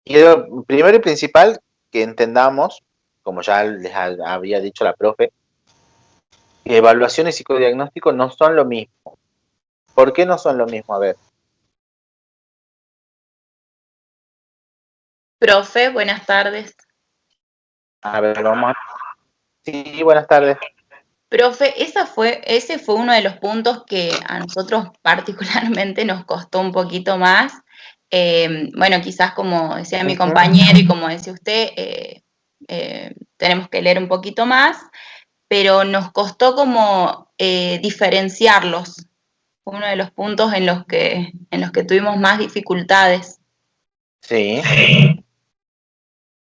quiero, primero y principal, que entendamos, como ya les había dicho la profe, que evaluación y psicodiagnóstico no son lo mismo. ¿Por qué no son lo mismo? A ver. Profe, buenas tardes. A ver, vamos a... Sí, buenas tardes. Profe, ese fue uno de los puntos que a nosotros particularmente nos costó un poquito más. Bueno, quizás como decía mi compañero y como decía usted, tenemos que leer un poquito más, pero nos costó como diferenciarlos. Fue uno de los puntos en los que tuvimos más dificultades. Sí.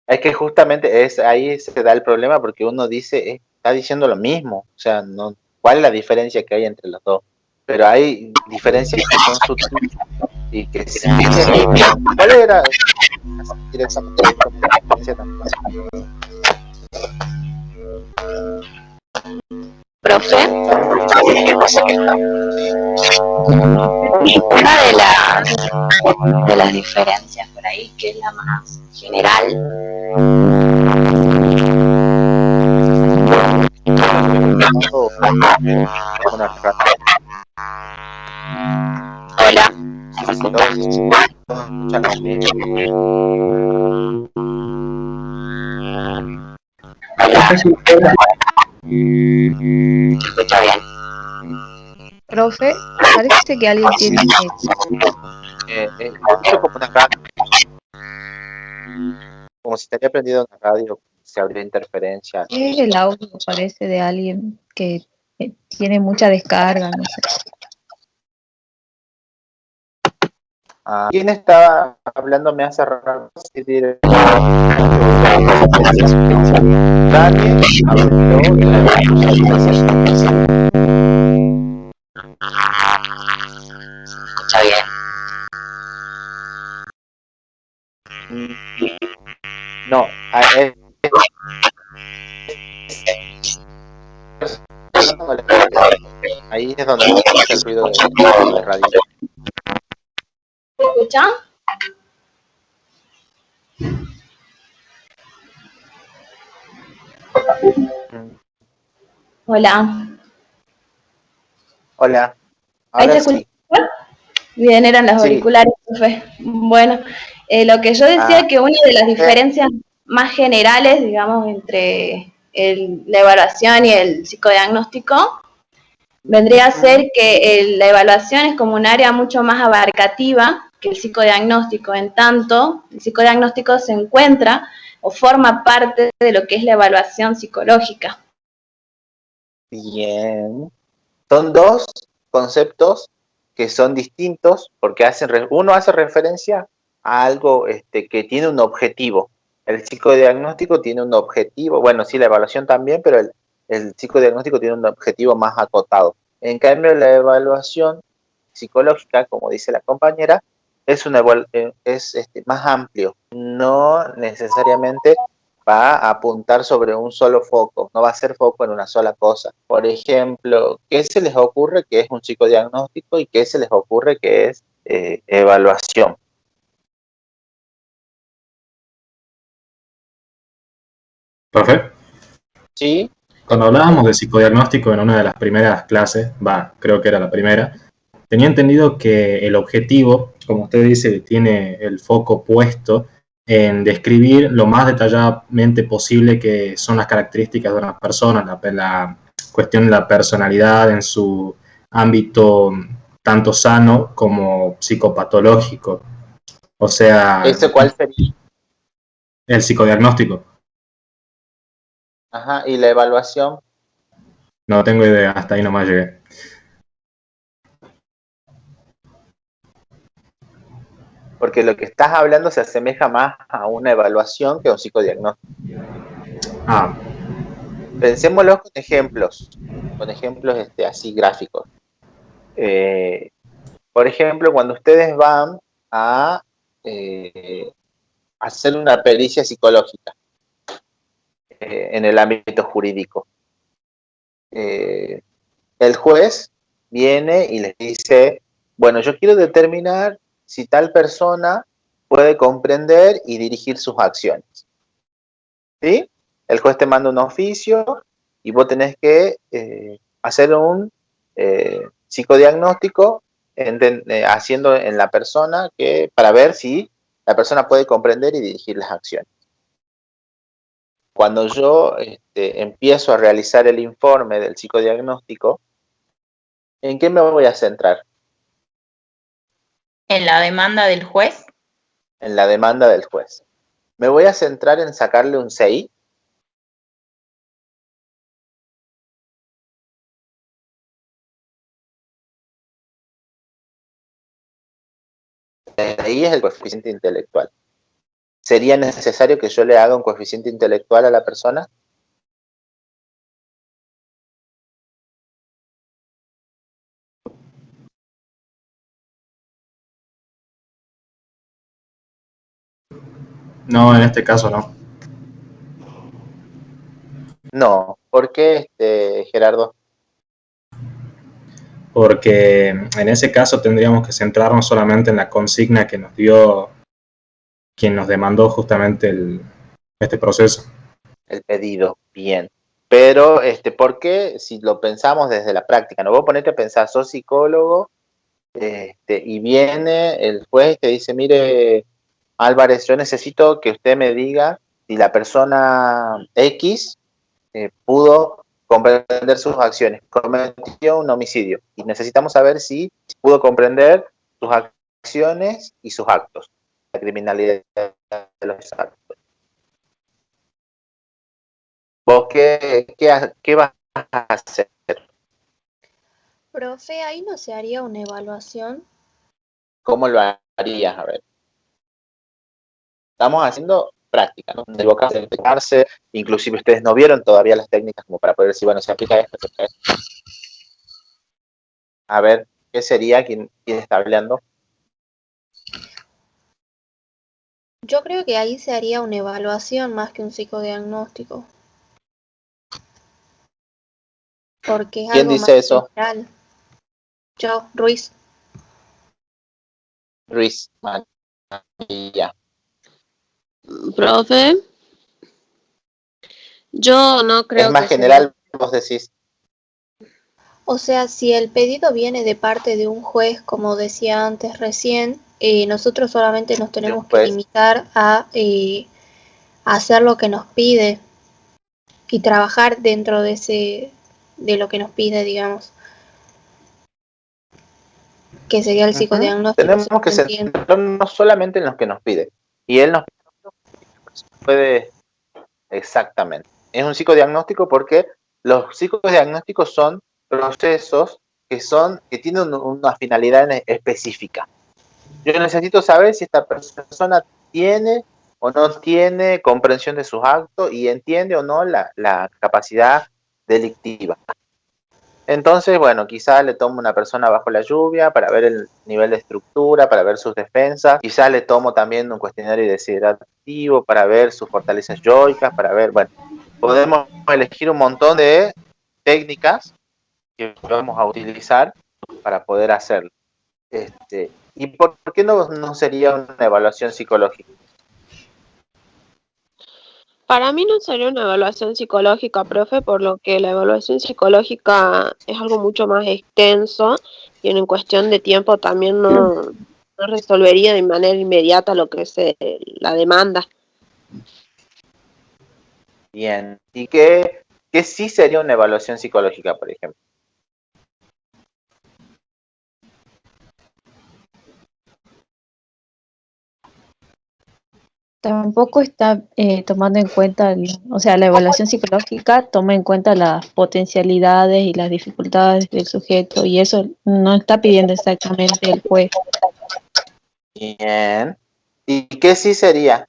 Es que justamente ahí se da el problema porque uno dice, está diciendo lo mismo, o sea, no, ¿cuál es la diferencia que hay entre los dos? Pero hay diferencias que son sutiles y que sí se notan. ¿Cuál era directamente la diferencia también? Profe, una de las diferencias por ahí, que es la más general, hola, ¿se escucha bien? Profe, parece que alguien tiene escucho como una radio, como si estaría prendido una radio, se abrió interferencia. el audio, parece de alguien que tiene mucha descarga, no sé. ¿Quién estaba hablando? Me hace raro. Nadie habló y ¿Se escucha bien? no, ahí es donde escucha el ruido de radio. ¿Se escucha? Hola. Hola. ¿Ahí se escucha? Bien, eran los auriculares, profe. Bueno, lo que yo decía que una de las diferencias más generales, digamos, entre la evaluación y el psicodiagnóstico, vendría a ser que la evaluación es como un área mucho más abarcativa que el psicodiagnóstico, en tanto el psicodiagnóstico se encuentra o forma parte de lo que es la evaluación psicológica. Bien. Son dos conceptos que son distintos porque uno hace referencia a algo que tiene un objetivo. El psicodiagnóstico tiene un objetivo, bueno, sí, la evaluación también, pero el psicodiagnóstico tiene un objetivo más acotado. En cambio, la evaluación psicológica, como dice la compañera, es más amplio. No necesariamente va a apuntar sobre un solo foco, no va a ser foco en una sola cosa. Por ejemplo, ¿qué se les ocurre que es un psicodiagnóstico y qué se les ocurre que es evaluación? ¿Profe? Sí. Cuando hablábamos de psicodiagnóstico en una de las primeras clases, creo que era la primera, tenía entendido que el objetivo, como usted dice, tiene el foco puesto en describir lo más detalladamente posible que son las características de una persona, la cuestión de la personalidad en su ámbito tanto sano como psicopatológico. O sea, ¿Ese cuál sería? El psicodiagnóstico. Ajá, ¿y la evaluación? No tengo idea, hasta ahí nomás llegué. Porque lo que estás hablando se asemeja más a una evaluación que a un psicodiagnóstico. Pensémoslo con ejemplos así gráficos. Por ejemplo, cuando ustedes van a hacer una pericia psicológica en el ámbito jurídico, el juez viene y les dice, bueno, yo quiero determinar si tal persona puede comprender y dirigir sus acciones. ¿Sí? El juez te manda un oficio y vos tenés que hacer un psicodiagnóstico haciendo en la persona para ver si la persona puede comprender y dirigir las acciones. Cuando yo empiezo a realizar el informe del psicodiagnóstico, ¿en qué me voy a centrar? ¿En la demanda del juez? En la demanda del juez. ¿Me voy a centrar en sacarle un 6? Ahí es el coeficiente intelectual. ¿Sería necesario que yo le haga un coeficiente intelectual a la persona? No, en este caso no. No. ¿Por qué, Gerardo? Porque en ese caso tendríamos que centrarnos solamente en la consigna que nos dio quien nos demandó justamente este proceso. El pedido, bien. Pero, ¿por qué si lo pensamos desde la práctica? No, vos ponete a pensar, sos psicólogo, y viene el juez y te dice, mire, Álvarez, yo necesito que usted me diga si la persona X pudo comprender sus acciones, cometió un homicidio, y necesitamos saber si pudo comprender sus acciones y sus actos, la criminalidad de los actos. ¿Vos qué vas a hacer? Profe, ahí no se haría una evaluación. ¿Cómo lo harías? A ver. Estamos haciendo práctica, ¿no? Equivocarse, explicarse, inclusive ustedes no vieron todavía las técnicas como para poder decir, bueno, se aplica esto, se aplica esto. A ver, ¿qué sería? ¿Quién está hablando? Yo creo que ahí se haría una evaluación más que un psicodiagnóstico. Porque es ¿Quién algo más dice eso? general. Yo, Ruiz. Ruiz, María. Profe, yo no creo Es más que general, vos decís. O sea, si el pedido viene de parte de un juez, como decía antes recién, nosotros solamente nos tenemos que limitar a hacer lo que nos pide y trabajar dentro de lo que nos pide, digamos, que sería el psicodiagnóstico. Tenemos que centrarnos solamente en lo que nos pide. Y él nos puede, exactamente. Es un psicodiagnóstico porque los psicodiagnósticos son procesos que tienen una finalidad específica. Yo necesito saber si esta persona tiene o no tiene comprensión de sus actos y entiende o no la capacidad delictiva. Entonces, bueno, quizás le tomo una persona bajo la lluvia para ver el nivel de estructura, para ver sus defensas. Quizás le tomo también un cuestionario desiderativo para ver sus fortalezas yoicas, para ver, bueno, podemos elegir un montón de técnicas que vamos a utilizar para poder hacerlo. ¿Y por qué no sería una evaluación psicológica? para mí no sería una evaluación psicológica, profe, por lo que la evaluación psicológica es algo mucho más extenso y en cuestión de tiempo también no resolvería de manera inmediata lo que es la demanda. Bien. ¿Y qué sí sería una evaluación psicológica, por ejemplo? Tampoco está tomando en cuenta, o sea, la evaluación psicológica toma en cuenta las potencialidades y las dificultades del sujeto y eso no está pidiendo exactamente el juez. Bien. ¿Y qué sí sería?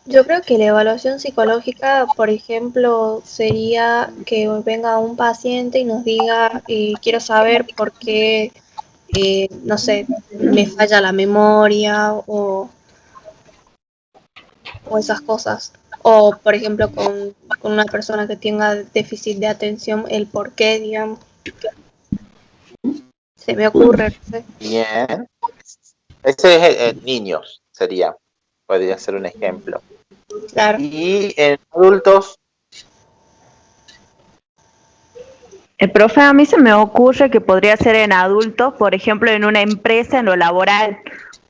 Yo creo que la evaluación psicológica, por ejemplo, sería que venga un paciente y nos diga, quiero saber por qué, no sé, me falla la memoria o esas cosas. O, por ejemplo, con una persona que tenga déficit de atención, el por qué, digamos. Se me ocurre, no sé. Bien. Ese es niños, podría ser un ejemplo. Claro. Y en adultos. Profe, a mí se me ocurre que podría ser en adultos, por ejemplo, en una empresa, en lo laboral,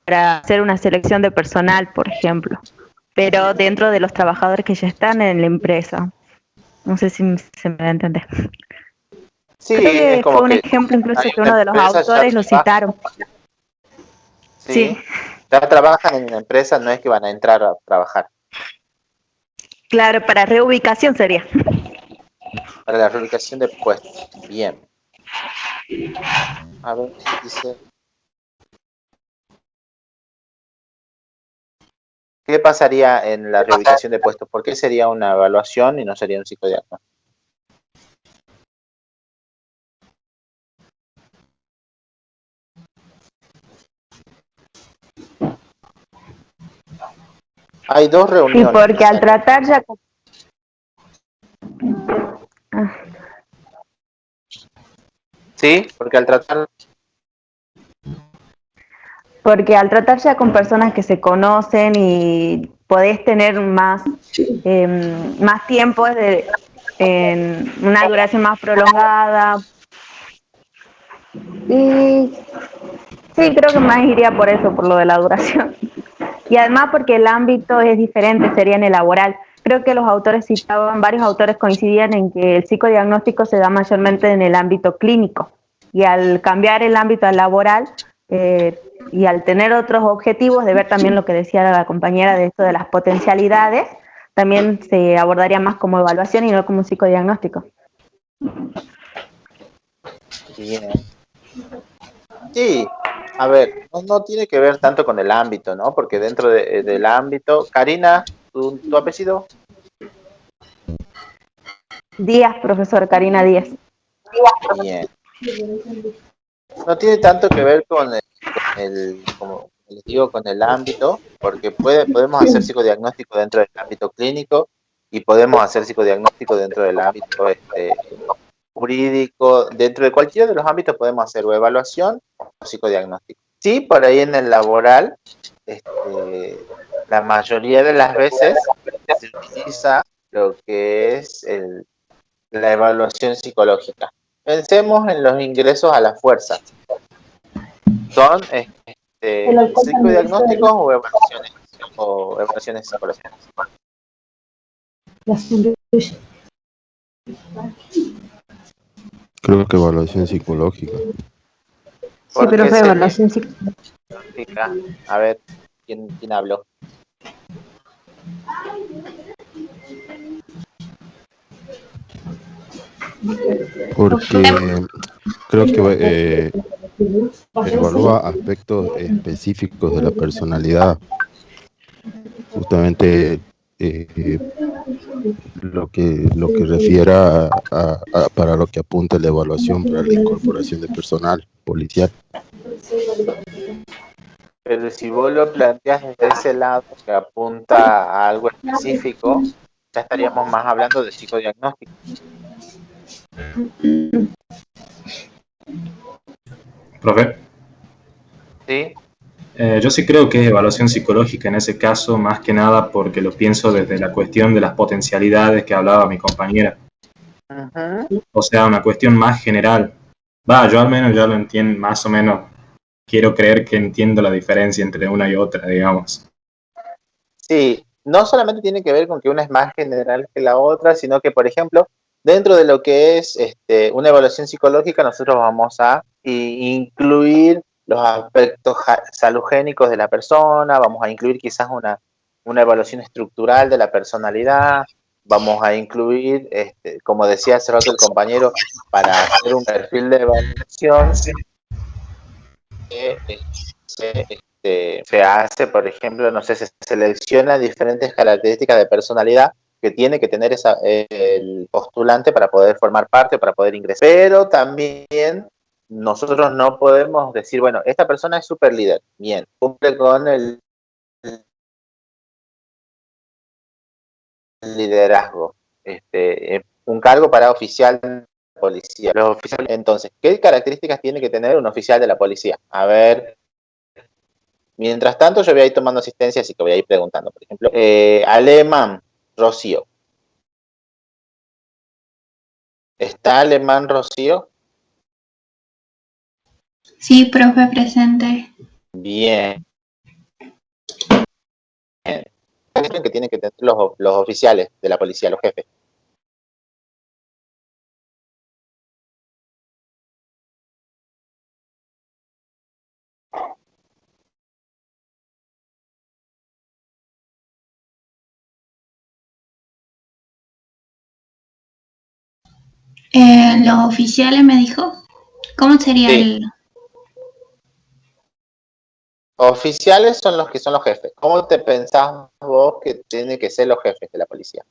para hacer una selección de personal, por ejemplo, pero dentro de los trabajadores que ya están en la empresa. No sé si se me da a entender. Sí, Creo que es como fue un que ejemplo incluso hay que una uno de los empresa, autores lo citaron. Sí, ya trabajan en una empresa, no es que van a entrar a trabajar. Claro, para reubicación sería. Para la reubicación de puestos. Bien. A ver, dice. ¿Qué pasaría en la reubicación de puestos? ¿Por qué sería una evaluación y no sería un psicodiagnóstico? Hay dos reuniones. Sí, porque al tratar ya... Sí, porque al tratar... Porque al tratar ya con personas que se conocen y podés tener más tiempo en una duración más prolongada. Y sí, creo que más iría por eso, por lo de la duración. Y además porque el ámbito es diferente, sería en el laboral. Creo que los autores citaban, varios autores coincidían en que el psicodiagnóstico se da mayormente en el ámbito clínico. Y al cambiar el ámbito al laboral, y al tener otros objetivos, de ver también lo que decía la compañera de esto de las potencialidades, también se abordaría más como evaluación y no como un psicodiagnóstico. Bien. Sí, a ver, no tiene que ver tanto con el ámbito, ¿no? Porque dentro del ámbito... Karina, ¿tu apellido? Díaz, profesor, Karina Díaz. Bien. No tiene tanto que ver con como les digo, con el ámbito, porque podemos hacer psicodiagnóstico dentro del ámbito clínico y podemos hacer psicodiagnóstico dentro del ámbito jurídico, dentro de cualquiera de los ámbitos podemos hacer o evaluación o psicodiagnóstico. Sí, por ahí en el laboral, la mayoría de las veces se utiliza lo que es la evaluación psicológica. Pensemos en los ingresos a la fuerza. ¿Son psicodiagnósticos o evaluaciones psicológicas? Creo que evaluación psicológica. Sí, pero fue evaluación psicológica. A ver, ¿quién habló? Porque creo que evalúa aspectos específicos de la personalidad, justamente lo que refiera para lo que apunta la evaluación para la incorporación de personal policial. Pero si vos lo planteas desde ese lado que apunta a algo específico, ya estaríamos más hablando de psicodiagnóstico. Profe. Sí. Yo sí creo que es evaluación psicológica en ese caso, más que nada porque lo pienso desde la cuestión de las potencialidades que hablaba mi compañera. O sea, una cuestión más general. Yo al menos ya lo entiendo, más o menos. Quiero creer que entiendo la diferencia entre una y otra, digamos. Sí, no solamente tiene que ver con que una es más general que la otra, sino que, por ejemplo, dentro de lo que es una evaluación psicológica, nosotros vamos a incluir los aspectos salugénicos de la persona, vamos a incluir quizás una evaluación estructural de la personalidad, vamos a incluir, como decía hace rato el compañero, para hacer un perfil de evaluación, se hace, por ejemplo, no sé, se selecciona diferentes características de personalidad que tiene que tener el postulante para poder formar parte, para poder ingresar. Pero también nosotros no podemos decir, bueno, esta persona es super líder, bien, cumple con el liderazgo, un cargo para oficial de la policía. Los oficiales, entonces, ¿qué características tiene que tener un oficial de la policía? A ver, Mientras tanto, yo voy a ir tomando asistencia, así que voy a ir preguntando. Por ejemplo, Alemán, Rocío. ¿Está Alemán, Rocío? Sí, profe, presente. Bien. Bien. Que tienen que tener los oficiales de la policía, los jefes. Los oficiales me dijo. ¿Cómo sería Sí. Oficiales son los que son los jefes. ¿Cómo te pensás vos que tienen que ser los jefes de la policía?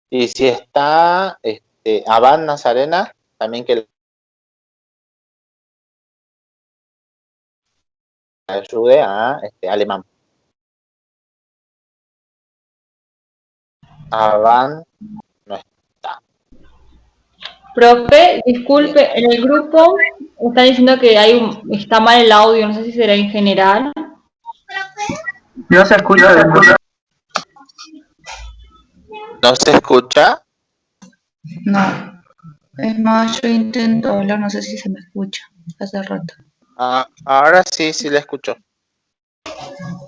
Y si está Abad Nazarena, también que ayude a Alemán. Abad no está. Profe, disculpe, en el grupo están diciendo que está mal el audio, no sé si será en general. No se escucha. ¿No se escucha? No. Es más, yo intento hablar, no sé si se me escucha. Hace rato. Ahora sí le escucho.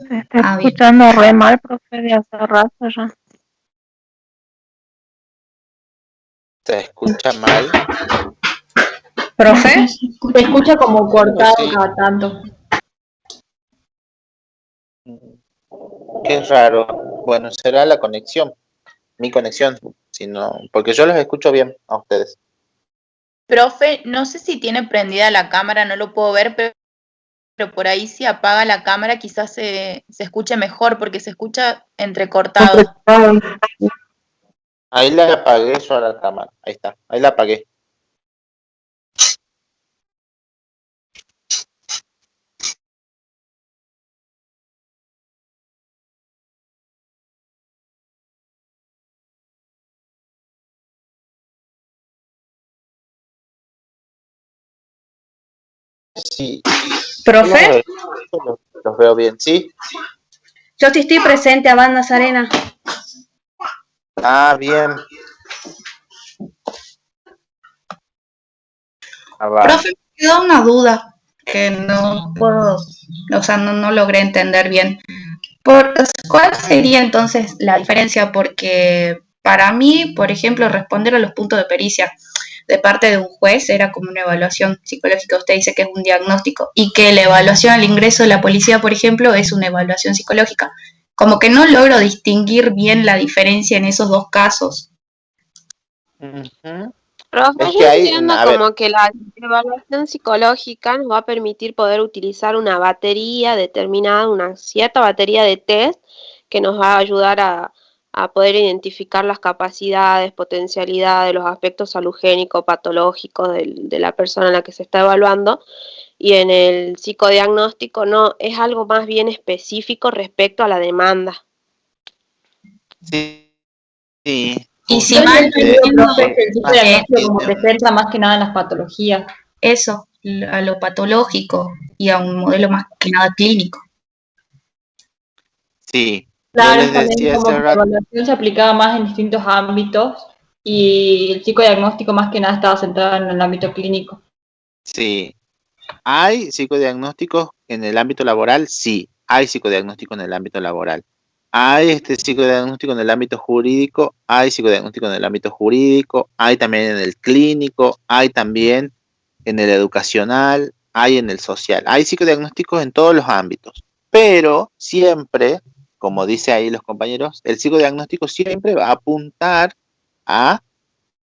Se está escuchando re mal, profe, de hace rato ya. ¿Se escucha mal? ¿Profe? Se escucha como cortado cada tanto. Qué raro. Bueno, será la conexión. Mi conexión. Porque yo los escucho bien a ustedes. Profe, no sé si tiene prendida la cámara, no lo puedo ver, pero por ahí si apaga la cámara quizás se escuche mejor, porque se escucha entrecortado. Ahí la apagué yo a la cámara. Ahí está. Ahí la apagué. Sí. ¿Profe? Los veo bien, ¿sí? Yo sí estoy presente, Abad Nazarena. Ah, bien. Profe, me quedó una duda que no puedo, o sea, no logré entender bien. ¿Cuál sería entonces la diferencia? Porque para mí, por ejemplo, responder a los puntos de pericia de parte de un juez era como una evaluación psicológica. Usted dice que es un diagnóstico y que la evaluación al ingreso de la policía, por ejemplo, es una evaluación psicológica. Como que no logro distinguir bien la diferencia en esos dos casos. Profe, yo entiendo como que la evaluación psicológica nos va a permitir poder utilizar una batería determinada, una cierta batería de test que nos va a ayudar a poder identificar las capacidades, potencialidades, los aspectos salugénicos, patológicos de la persona a la que se está evaluando. Y en el psicodiagnóstico no, es algo más bien específico respecto a la demanda. Sí. Y si mal profe, el tipo de diagnóstico como que centra más que nada en las patologías. Eso, a lo patológico y a un modelo más que nada clínico. Sí. Claro, también como que la evaluación se aplicaba más en distintos ámbitos y el psicodiagnóstico más que nada estaba centrado en el ámbito clínico. Sí. ¿Hay psicodiagnósticos en el ámbito laboral? Sí, hay psicodiagnóstico en el ámbito laboral. ¿Hay psicodiagnóstico en el ámbito jurídico? Hay psicodiagnóstico en el ámbito jurídico, hay también en el clínico, hay también en el educacional, hay en el social. Hay psicodiagnósticos en todos los ámbitos, pero siempre, como dice ahí los compañeros, el psicodiagnóstico siempre va a apuntar a,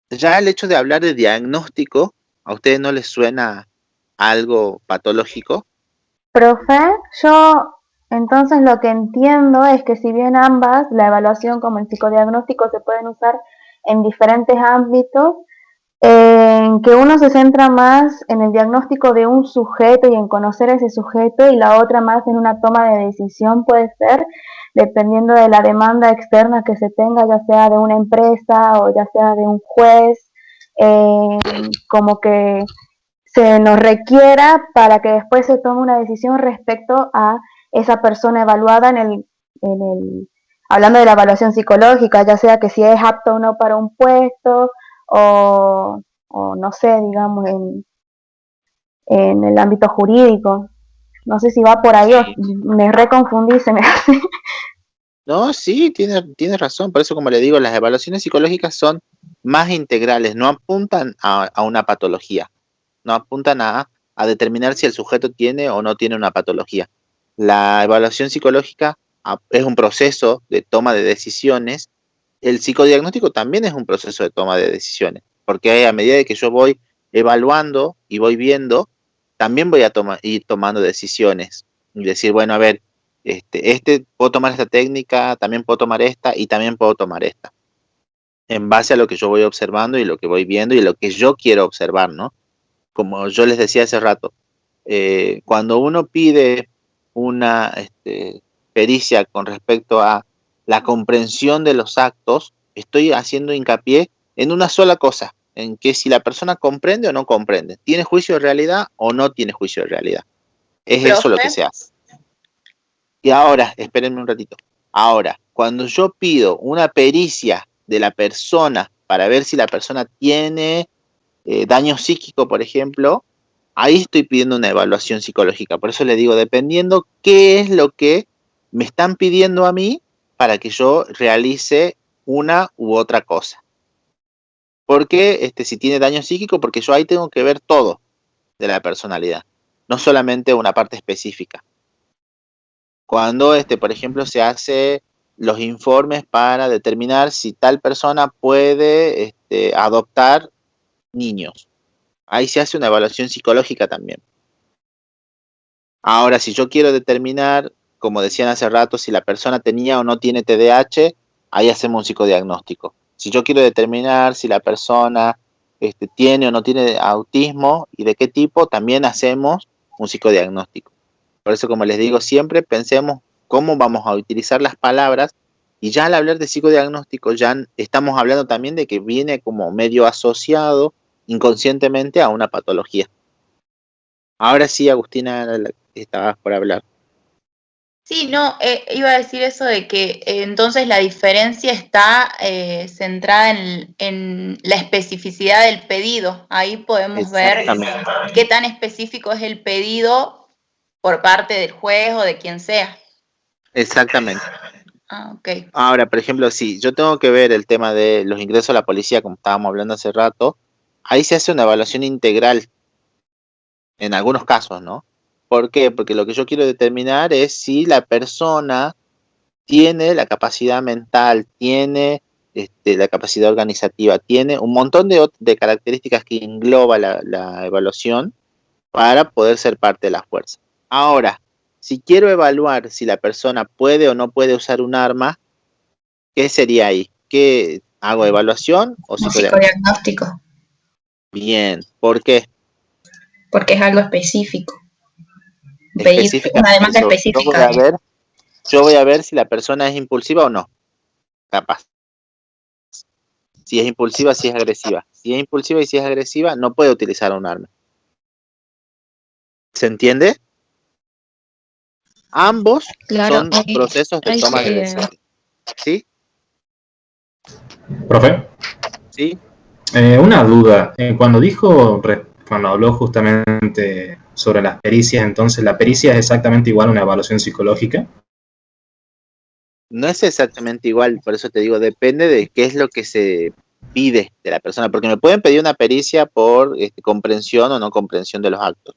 ya el hecho de hablar de diagnóstico, ¿a ustedes no les suena algo patológico? Profe, yo entonces lo que entiendo es que si bien ambas, la evaluación como el psicodiagnóstico, se pueden usar en diferentes ámbitos, en que uno se centra más en el diagnóstico de un sujeto y en conocer a ese sujeto, y la otra más en una toma de decisión, puede ser, dependiendo de la demanda externa que se tenga, ya sea de una empresa o ya sea de un juez, como que se nos requiera para que después se tome una decisión respecto a esa persona evaluada hablando de la evaluación psicológica, ya sea que si es apto o no para un puesto, o no sé, digamos, en el ámbito jurídico. No sé si va por ahí, Sí. o me reconfundí, se me hace. No, sí, tiene razón. Por eso, como le digo, las evaluaciones psicológicas son más integrales, no apuntan a una patología, no apuntan a determinar si el sujeto tiene o no tiene una patología. La evaluación psicológica es un proceso de toma de decisiones. El psicodiagnóstico también es un proceso de toma de decisiones, porque a medida de que yo voy evaluando y voy viendo, también voy a ir tomando decisiones y decir, bueno, a ver, puedo tomar esta técnica, también puedo tomar esta y también puedo tomar esta, en base a lo que yo voy observando y lo que voy viendo y lo que yo quiero observar, ¿no? Como yo les decía hace rato, cuando uno pide una pericia con respecto a la comprensión de los actos, estoy haciendo hincapié en una sola cosa, en que si la persona comprende o no comprende, tiene juicio de realidad o no tiene juicio de realidad. Es eso lo que se hace. Y ahora, espérenme un ratito. Ahora, cuando yo pido una pericia de la persona para ver si la persona tiene daño psíquico, por ejemplo, ahí estoy pidiendo una evaluación psicológica. Por eso le digo, dependiendo qué es lo que me están pidiendo a mí para que yo realice una u otra cosa. Porque si tiene daño psíquico, porque yo ahí tengo que ver todo de la personalidad, no solamente una parte específica. Cuando, por ejemplo, se hace los informes para determinar si tal persona puede adoptar niños. Ahí se hace una evaluación psicológica también. Ahora, si yo quiero determinar, como decían hace rato, si la persona tenía o no tiene TDAH, ahí hacemos un psicodiagnóstico. Si yo quiero determinar si la persona tiene o no tiene autismo y de qué tipo, también hacemos un psicodiagnóstico. Por eso, como les digo, siempre pensemos cómo vamos a utilizar las palabras, y ya al hablar de psicodiagnóstico ya estamos hablando también de que viene como medio asociado inconscientemente a una patología. Ahora sí, Agustina, estabas por hablar. Sí, no, iba a decir eso de que entonces la diferencia está centrada en la especificidad del pedido. Ahí podemos ver qué tan específico es el pedido por parte del juez o de quien sea. Exactamente. Ah, ok. Ahora, por ejemplo, si yo tengo que ver el tema de los ingresos a la policía, como estábamos hablando hace rato, ahí se hace una evaluación integral en algunos casos, ¿no? ¿Por qué? Porque lo que yo quiero determinar es si la persona tiene la capacidad mental, tiene la capacidad organizativa, tiene un montón de características que engloba la evaluación para poder ser parte de la fuerza. Ahora, si quiero evaluar si la persona puede o no puede usar un arma, ¿qué sería ahí? ¿Qué hago, evaluación o psicodiagnóstico? Bien, ¿por qué? Porque es algo específico. Específica. Una demanda específica. Yo voy a ver si la persona es impulsiva o no. Capaz. Si es impulsiva, si es agresiva. Si es impulsiva y si es agresiva, no puede utilizar un arma. ¿Se entiende? Ambos son procesos de toma de decisiones. ¿Sí? ¿Profe? Sí. Una duda. Cuando habló justamente sobre las pericias, entonces, ¿la pericia es exactamente igual a una evaluación psicológica? No es exactamente igual, por eso te digo, depende de qué es lo que se pide de la persona, porque me pueden pedir una pericia por comprensión o no comprensión de los actos.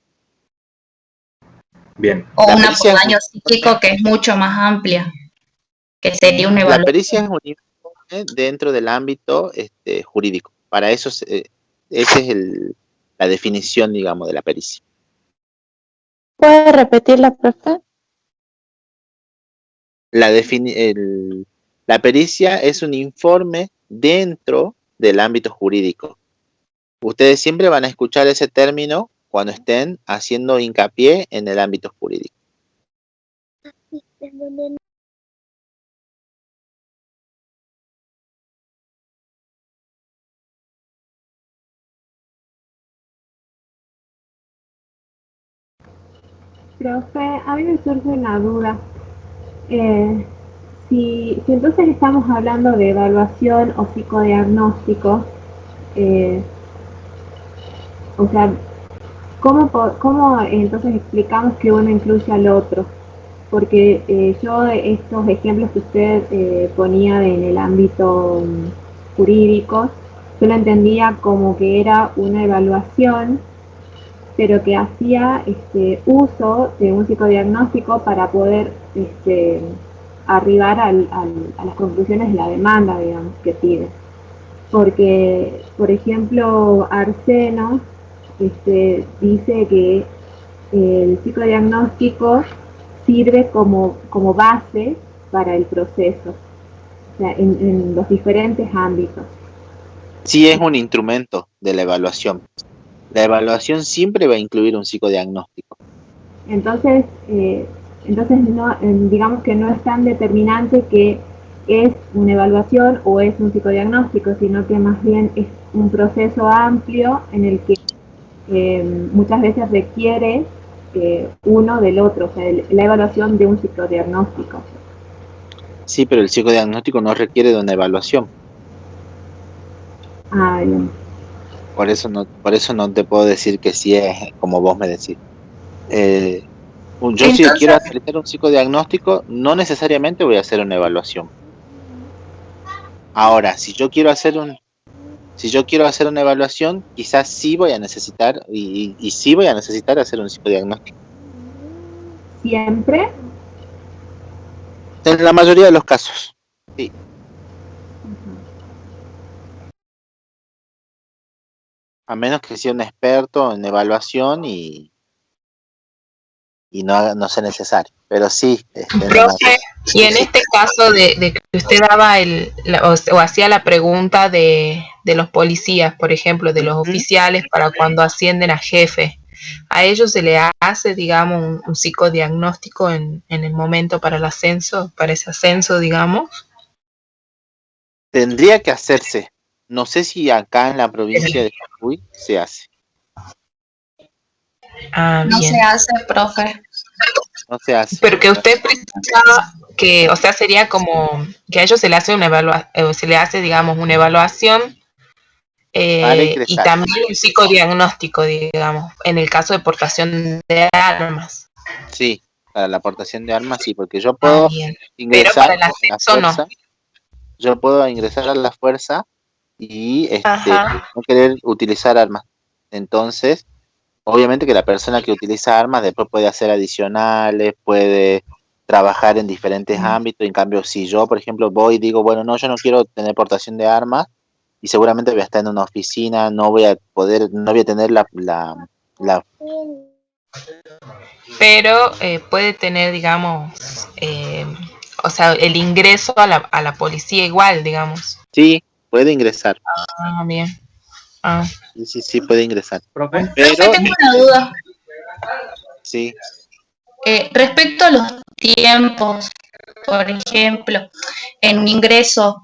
Bien. O una por daño psíquico, que es mucho más amplia, que sería una evaluación. La pericia es un informe dentro del ámbito jurídico. Para eso, esa es la definición, digamos, de la pericia. ¿Puede repetirla, profe? La pericia es un informe dentro del ámbito jurídico. Ustedes siempre van a escuchar ese término cuando estén haciendo hincapié en el ámbito jurídico. Profe, a mí me surge una duda. Si entonces estamos hablando de evaluación o psicodiagnóstico, o sea, ¿cómo entonces explicamos que uno incluye al otro? Porque yo estos ejemplos que usted ponía en el ámbito jurídico, yo lo entendía como que era una evaluación, pero que hacía uso de un psicodiagnóstico para poder arribar a las conclusiones de la demanda, digamos, que pide. Porque, por ejemplo, Arseno dice que el psicodiagnóstico sirve como base para el proceso, o sea, en los diferentes ámbitos. Sí, es un instrumento de la evaluación. La evaluación siempre va a incluir un psicodiagnóstico. Entonces no, digamos que no es tan determinante que es una evaluación o es un psicodiagnóstico, sino que más bien es un proceso amplio en el que muchas veces requiere uno del otro, o sea, la evaluación de un psicodiagnóstico. Sí, pero el psicodiagnóstico no requiere de una evaluación. Ah, bien. Por eso no te puedo decir que sí es como vos me decís. Yo si quiero hacer un psicodiagnóstico, no necesariamente voy a hacer una evaluación. Ahora, si yo quiero hacer una evaluación, quizás sí voy a necesitar, y sí voy a necesitar hacer un psicodiagnóstico. ¿Siempre? En la mayoría de los casos, sí. A menos que sea un experto en evaluación y no sea necesario. Pero sí. Profe, y en este caso de que usted daba o hacía la pregunta de los policías, por ejemplo, de los oficiales para cuando ascienden a jefe, ¿a ellos se le hace, digamos, un psicodiagnóstico en el momento para el ascenso, para ese ascenso, digamos? Tendría que hacerse. No sé si acá en la provincia de Jujuy se hace. No se hace, profe. No se hace. Pero que usted precisaba que, o sea, sería como que a ellos se le hace digamos, una evaluación y también un psicodiagnóstico, digamos, en el caso de portación de armas. Sí, para la aportación de armas sí, porque yo puedo ingresar. Pero para el ascenso no. Yo puedo ingresar a la fuerza y no querer utilizar armas. Entonces, obviamente que la persona que utiliza armas después puede hacer adicionales, puede trabajar en diferentes ámbitos. En cambio, si yo, por ejemplo, voy y digo, bueno, no, yo no quiero tener portación de armas, y seguramente voy a estar en una oficina, no voy a tener la pero puede tener, digamos, o sea, el ingreso a la policía igual, digamos. Sí, puede ingresar. Ah, bien. Sí, puede ingresar. Pero tengo una duda. Sí. Respecto a los tiempos, por ejemplo, en un ingreso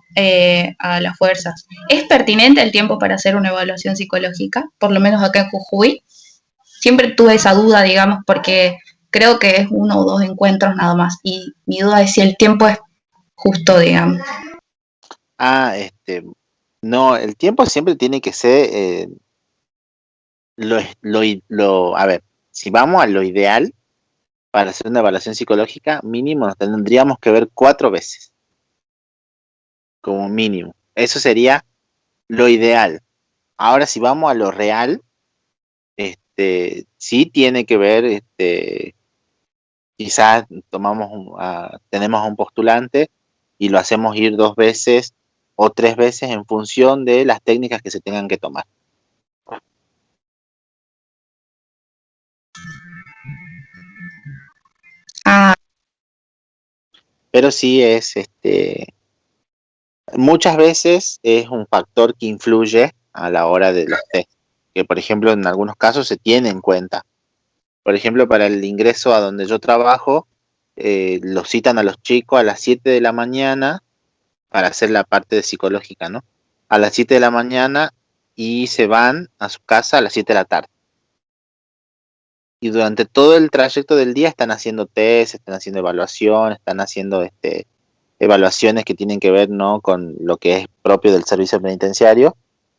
a las fuerzas, ¿es pertinente el tiempo para hacer una evaluación psicológica? Por lo menos acá en Jujuy. Siempre tuve esa duda, digamos, porque creo que es 1 o 2 encuentros nada más. Y mi duda es si el tiempo es justo, digamos. No, el tiempo siempre tiene que ser a ver, si vamos a lo ideal para hacer una evaluación psicológica, mínimo nos tendríamos que ver 4 veces. Como mínimo. Eso sería lo ideal. Ahora, si vamos a lo real, sí tiene que ver, quizás tenemos a un postulante y lo hacemos ir 2 veces o 3 veces en función de las técnicas que se tengan que tomar. Pero sí es, muchas veces es un factor que influye a la hora de los test. que por ejemplo en algunos casos se tiene en cuenta. Por ejemplo, para el ingreso a donde yo trabajo, los citan a los chicos a las 7 de la mañana para hacer la parte de psicológica, ¿no? A las 7 de la mañana y se van a su casa a las 7 de la tarde. Y durante todo el trayecto del día están haciendo test, están haciendo evaluaciones, están haciendo evaluaciones que tienen que ver, ¿no?, con lo que es propio del servicio penitenciario,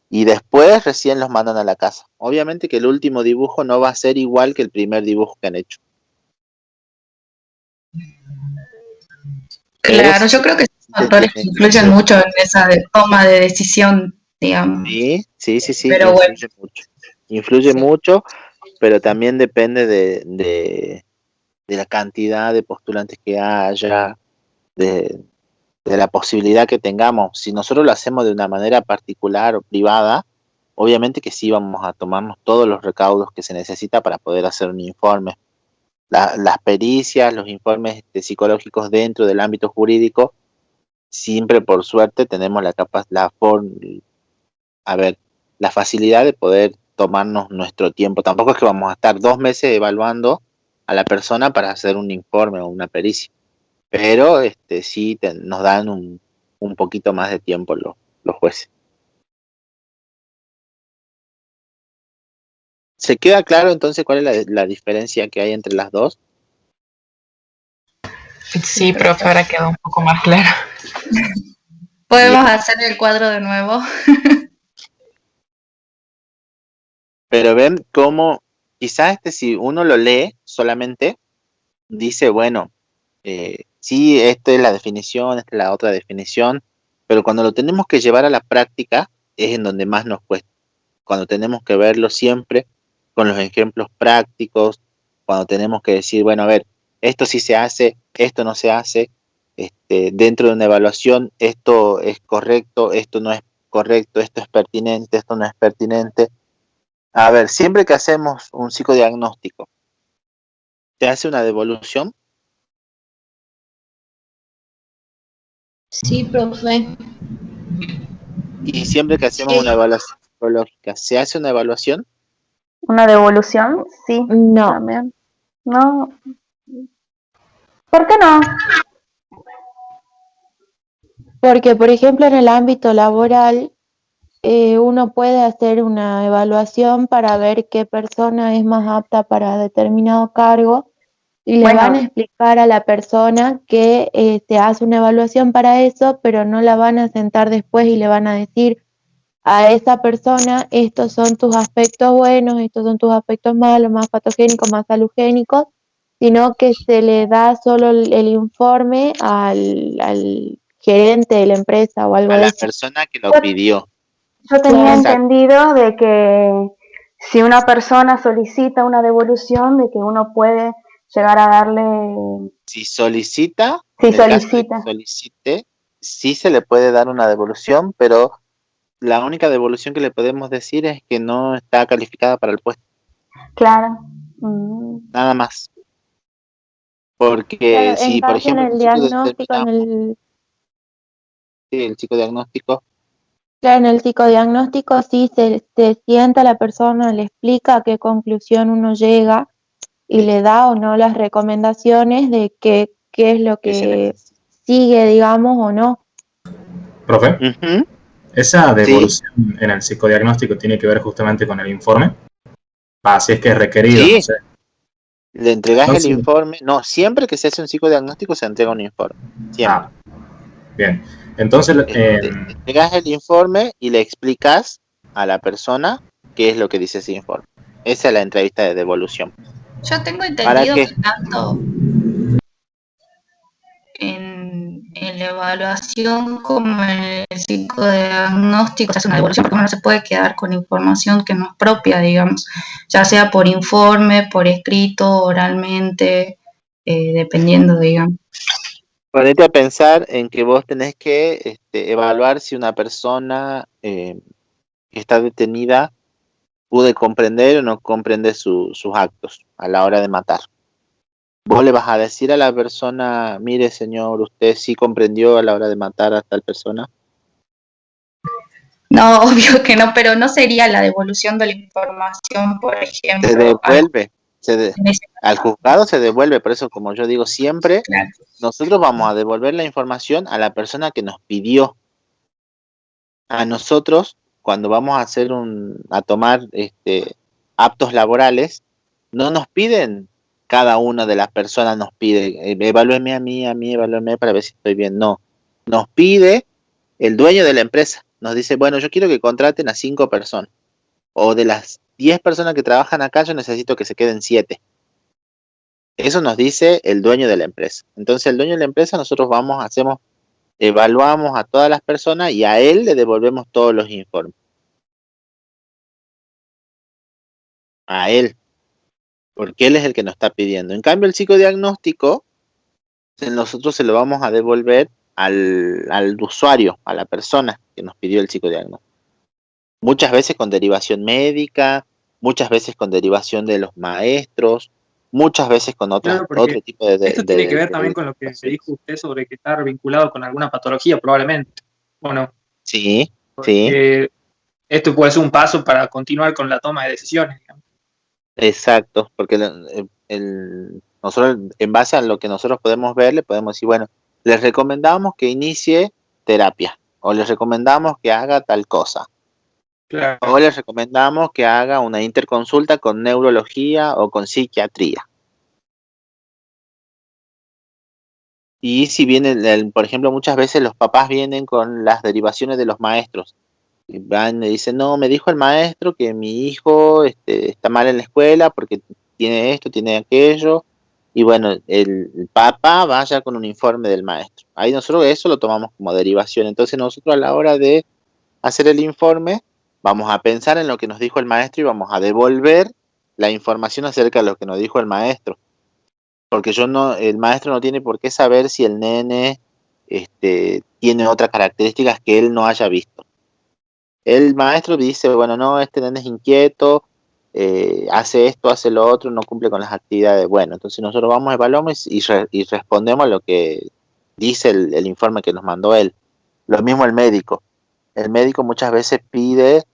y después recién los mandan a la casa. Obviamente que el último dibujo no va a ser igual que el primer dibujo que han hecho. Claro, yo creo que son factores que influyen mucho en esa toma de decisión, digamos. Sí, Pero bueno. Influye mucho, pero también depende de la cantidad de postulantes que haya, de la posibilidad que tengamos. Si nosotros lo hacemos de una manera particular o privada, obviamente que sí vamos a tomarnos todos los recaudos que se necesita para poder hacer un informe. Las pericias, los informes psicológicos dentro del ámbito jurídico, siempre por suerte tenemos la facilidad de poder tomarnos nuestro tiempo. Tampoco es que vamos a estar 2 meses evaluando a la persona para hacer un informe o una pericia, pero sí nos dan un poquito más de tiempo los jueces. ¿Se queda claro entonces cuál es la diferencia que hay entre las dos? Sí, profe, ahora quedó un poco más claro. Podemos hacer el cuadro de nuevo. Pero ven cómo quizás si uno lo lee solamente, dice, bueno, sí, esta es la definición, esta es la otra definición, pero cuando lo tenemos que llevar a la práctica es en donde más nos cuesta. Cuando tenemos que verlo siempre con los ejemplos prácticos, cuando tenemos que decir, bueno, a ver, esto sí se hace, esto no se hace, dentro de una evaluación esto es correcto, esto no es correcto, esto es pertinente, esto no es pertinente. A ver, siempre que hacemos un psicodiagnóstico, ¿se hace una devolución? Sí, profe. Y siempre que hacemos una evaluación psicológica, ¿se hace una evaluación? ¿Una devolución? Sí. No. También. No. ¿Por qué no? Porque, por ejemplo, en el ámbito laboral, uno puede hacer una evaluación para ver qué persona es más apta para determinado cargo y le van a explicar a la persona que se hace una evaluación para eso, pero no la van a sentar después y le van a decir a esa persona, estos son tus aspectos buenos, estos son tus aspectos malos, más patogénicos, más salugénicos, sino que se le da solo el informe al gerente de la empresa o algo A de la eso. persona que lo pidió. Yo tenía Exacto. entendido de que si una persona solicita una devolución, de que uno puede llegar a darle... Si solicita, Si en el caso de solicita. que solicite, sí se le puede dar una devolución, pero la única devolución que le podemos decir es que no está calificada para el puesto. Claro. Nada más. Porque Claro, si, en por cambio, en ejemplo, el diagnóstico, el psicodiagnóstico, claro, en el psicodiagnóstico sí se sienta la persona, le explica a qué conclusión uno llega y le da o no las recomendaciones de qué es lo que sigue, digamos, o no. Profe, ¿esa devolución en el psicodiagnóstico tiene que ver justamente con el informe? Si es que es requerido, sí. no sé. Le entregas el informe. No, siempre que se hace un psicodiagnóstico se entrega un informe. Siempre. Bien. Entonces, le entregas el informe y le explicas a la persona qué es lo que dice ese informe. Esa es la entrevista de devolución. Yo tengo entendido que tanto en la evaluación como en el psicodiagnóstico se hace una devolución porque uno no se puede quedar con información que no es propia, digamos, ya sea por informe, por escrito, oralmente, dependiendo, digamos. Ponete a pensar en que vos tenés que evaluar si una persona que está detenida puede comprender o no comprende sus actos a la hora de matar. Vos le vas a decir a la persona, mire señor, usted sí comprendió a la hora de matar a tal persona. No, obvio que no, pero no sería la devolución de la información, por ejemplo. Se devuelve, al juzgado se devuelve, por eso como yo digo siempre, Claro. nosotros vamos a devolver la información a la persona que nos pidió. A nosotros, cuando vamos a hacer a tomar aptos laborales, no nos piden, cada una de las personas nos pide, evalúeme a mí, evalúeme para ver si estoy bien. No, nos pide el dueño de la empresa. Nos dice, bueno, yo quiero que contraten a 5 personas. O de las 10 personas que trabajan acá, yo necesito que se queden 7. Eso nos dice el dueño de la empresa. Entonces, el dueño de la empresa, nosotros evaluamos a todas las personas y a él le devolvemos todos los informes. A él. Porque él es el que nos está pidiendo. En cambio, el psicodiagnóstico, nosotros se lo vamos a devolver al usuario, a la persona que nos pidió el psicodiagnóstico. Muchas veces con derivación médica, muchas veces con derivación de los maestros, muchas veces con otro tipo de... Esto tiene que ver también con lo que se dijo usted sobre que está vinculado con alguna patología, probablemente, ¿o no? Sí, porque esto puede ser un paso para continuar con la toma de decisiones, digamos. Exacto, porque nosotros, en base a lo que nosotros podemos ver, le podemos decir, bueno, les recomendamos que inicie terapia, o les recomendamos que haga tal cosa. Claro. O les recomendamos que haga una interconsulta con neurología o con psiquiatría. Y si viene, por ejemplo, muchas veces los papás vienen con las derivaciones de los maestros. Y van y dicen, no, me dijo el maestro que mi hijo está mal en la escuela porque tiene esto, tiene aquello. Y bueno, el papá vaya con un informe del maestro. Ahí nosotros eso lo tomamos como derivación. Entonces nosotros a la hora de hacer el informe, vamos a pensar en lo que nos dijo el maestro y vamos a devolver la información acerca de lo que nos dijo el maestro. Porque el maestro no tiene por qué saber si el nene tiene otras características que él no haya visto. El maestro dice, bueno, no, este nene es inquieto, hace esto, hace lo otro, no cumple con las actividades. Bueno, entonces nosotros vamos, evaluamos y respondemos a lo que dice el informe que nos mandó él. Lo mismo el médico. El médico muchas veces pide,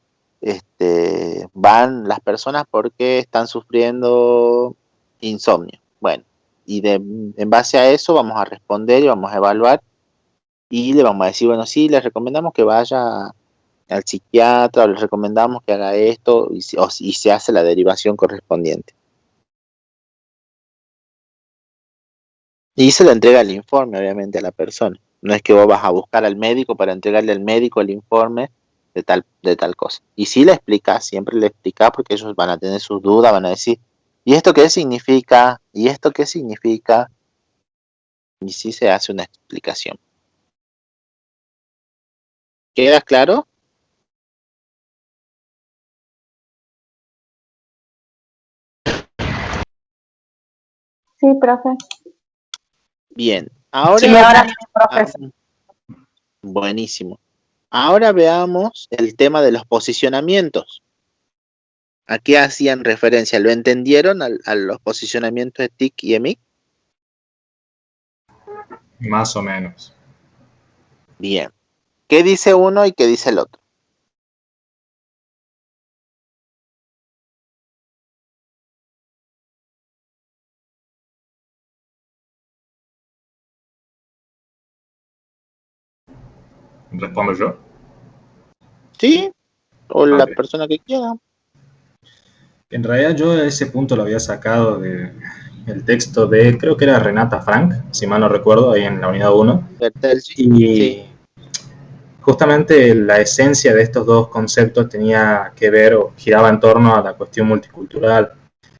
van las personas porque están sufriendo insomnio. Bueno, y en base a eso vamos a responder y vamos a evaluar y le vamos a decir, bueno, sí, les recomendamos que vaya al psiquiatra o les recomendamos que haga esto y se hace la derivación correspondiente. Y se le entrega el informe, obviamente, a la persona. No es que vos vas a buscar al médico para entregarle al médico el informe de tal cosa. Y sí le explicás, siempre le explicás porque ellos van a tener sus dudas, van a decir, ¿y esto qué significa? ¿Y esto qué significa? Y sí se hace una explicación. ¿Queda claro? Sí, profe. Bien, ahora... Sí, ahora sí, profe. Buenísimo. Ahora veamos el tema de los posicionamientos. ¿A qué hacían referencia? ¿Lo entendieron a los posicionamientos de TIC y EMIC? Más o menos. Bien. ¿Qué dice uno y qué dice el otro? ¿Respondo yo? Sí, o la persona que quiera. En realidad yo ese punto lo había sacado del texto de, creo que era Renata Frank, si mal no recuerdo, ahí en la unidad 1. Y justamente la esencia de estos dos conceptos tenía que ver o giraba en torno a la cuestión multicultural,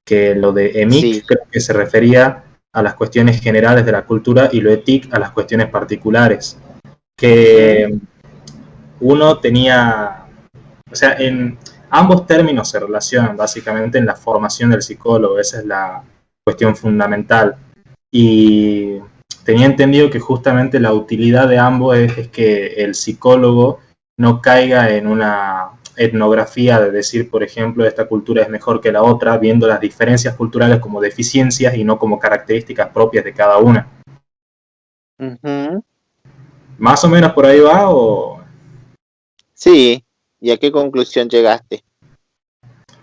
que lo de EMIC creo que se refería a las cuestiones generales de la cultura y lo de TIC a las cuestiones particulares. Que uno tenía, o sea, en ambos términos se relacionan básicamente en la formación del psicólogo, esa es la cuestión fundamental. Y tenía entendido que justamente la utilidad de ambos es que el psicólogo no caiga en una etnografía de decir, por ejemplo, esta cultura es mejor que la otra, viendo las diferencias culturales como deficiencias y no como características propias de cada una. Uh-huh. ¿Más o menos por ahí va o...? Sí, ¿Y a qué conclusión llegaste?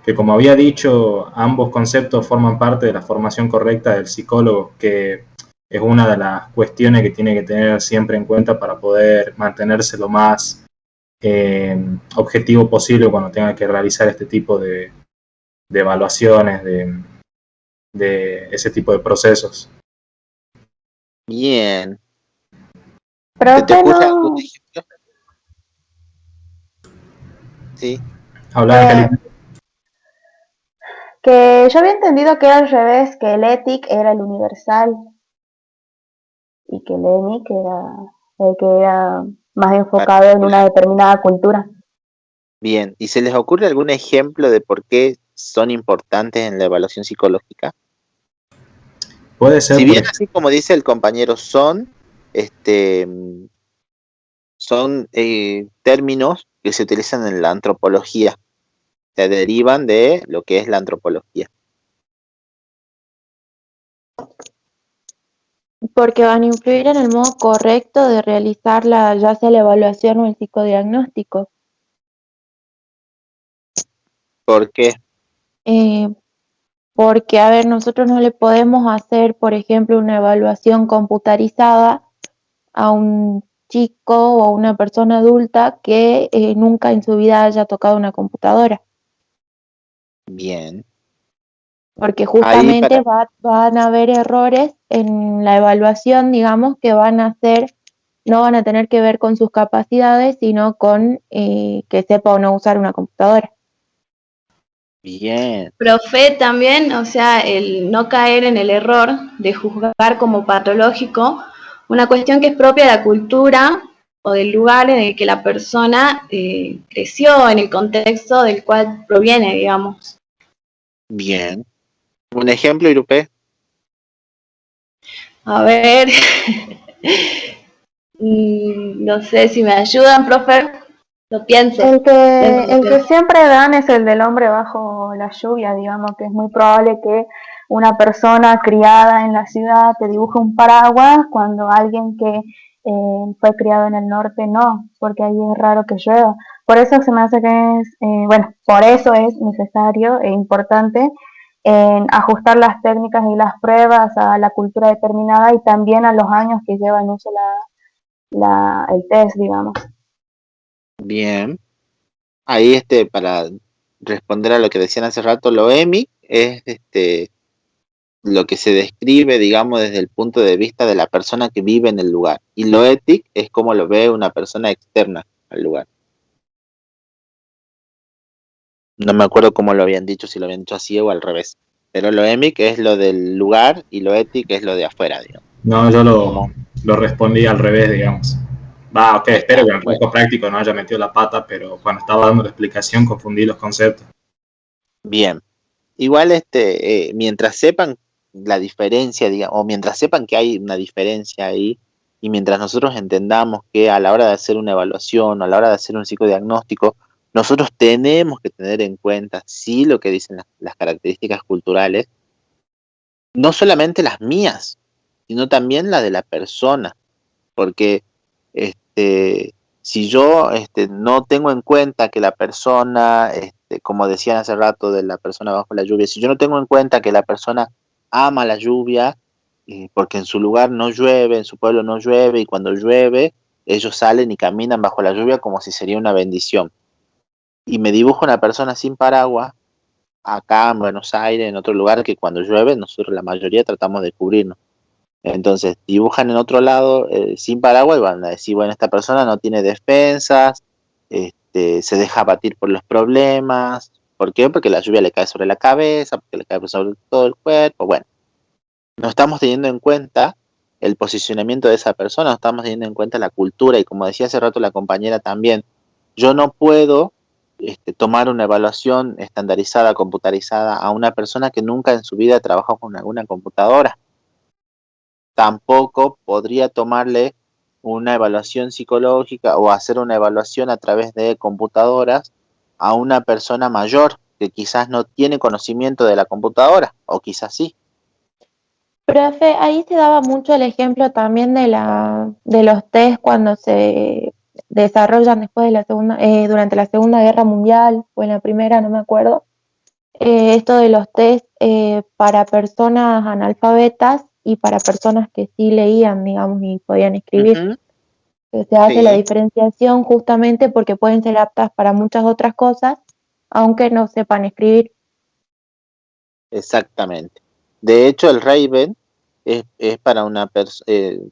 Que como había dicho, ambos conceptos forman parte de la formación correcta del psicólogo, que es una de las cuestiones que tiene que tener siempre en cuenta para poder mantenerse lo más objetivo posible cuando tenga que realizar este tipo de evaluaciones, de ese tipo de procesos. Bien. Pero ¿Te ocurre algún ejemplo? Sí. Habla, Angélica. Que yo había entendido que era al revés, que el ETIC era el universal y que el ENIC era el que era más enfocado en una determinada cultura. Bien. ¿Y se les ocurre algún ejemplo de por qué son importantes en la evaluación psicológica? Puede ser. Si bien así como dice el compañero, son términos que se utilizan en la antropología, se derivan de lo que es la antropología. Porque van a influir en el modo correcto de realizar ya sea la evaluación o el psicodiagnóstico. ¿Por qué? Porque, a ver, nosotros no le podemos hacer, por ejemplo, una evaluación computarizada a un chico o a una persona adulta que nunca en su vida haya tocado una computadora. Bien. Porque justamente van a haber errores en la evaluación, digamos, que no van a tener que ver con sus capacidades, sino con que sepa o no usar una computadora. Bien. Profe, también, o sea, el no caer en el error de juzgar como patológico una cuestión que es propia de la cultura o del lugar en el que la persona creció, en el contexto del cual proviene, digamos. Bien. ¿Un ejemplo, Irupe? A ver, no sé si me ayudan, profe, lo pienso. El que siempre dan es el del hombre bajo la lluvia, digamos, que es muy probable que una persona criada en la ciudad te dibuje un paraguas cuando alguien que fue criado en el norte no, porque ahí es raro que llueva. Por eso se me hace que por eso es necesario e importante ajustar las técnicas y las pruebas a la cultura determinada y también a los años que lleva en uso el test, digamos. Bien. Ahí para responder a lo que decían hace rato, lo EMIC es lo que se describe, digamos, desde el punto de vista de la persona que vive en el lugar. Y lo ETIC es como lo ve una persona externa al lugar. No me acuerdo cómo lo habían dicho, si lo habían dicho así o al revés. Pero lo EMIC es lo del lugar y lo ETIC es lo de afuera, digamos. No, yo lo respondí al revés, digamos. Espero que en el trabajo práctico no haya metido la pata, pero cuando estaba dando la explicación confundí los conceptos. Bien. Igual, mientras sepan la diferencia, digamos, o mientras sepan que hay una diferencia ahí, y mientras nosotros entendamos que a la hora de hacer una evaluación o a la hora de hacer un psicodiagnóstico, nosotros tenemos que tener en cuenta, sí, lo que dicen las características culturales, no solamente las mías, sino también las de la persona, porque si yo no tengo en cuenta que la persona, como decían hace rato de la persona bajo la lluvia, si yo no tengo en cuenta que la persona ama la lluvia, porque en su lugar no llueve, en su pueblo no llueve, y cuando llueve, ellos salen y caminan bajo la lluvia como si sería una bendición. Y me dibujo una persona sin paraguas, acá en Buenos Aires, en otro lugar, que cuando llueve, nosotros la mayoría tratamos de cubrirnos. Entonces dibujan en otro lado sin paraguas y van a decir, bueno, esta persona no tiene defensas, se deja abatir por los problemas. ¿Por qué? Porque la lluvia le cae sobre la cabeza, porque le cae sobre todo el cuerpo. Bueno, no estamos teniendo en cuenta el posicionamiento de esa persona, no estamos teniendo en cuenta la cultura, y como decía hace rato la compañera también, yo no puedo tomar una evaluación estandarizada, computarizada a una persona que nunca en su vida trabajó con alguna computadora. Tampoco podría tomarle una evaluación psicológica o hacer una evaluación a través de computadoras a una persona mayor que quizás no tiene conocimiento de la computadora, o quizás sí. Profe, ahí se daba mucho el ejemplo también de los test cuando se desarrollan después de la durante la Segunda Guerra Mundial o en la Primera, no me acuerdo. Esto de los test para personas analfabetas y para personas que sí leían, digamos, y podían escribir. Se hace la diferenciación justamente porque pueden ser aptas para muchas otras cosas, aunque no sepan escribir. Exactamente. De hecho, el Raven es para una persona,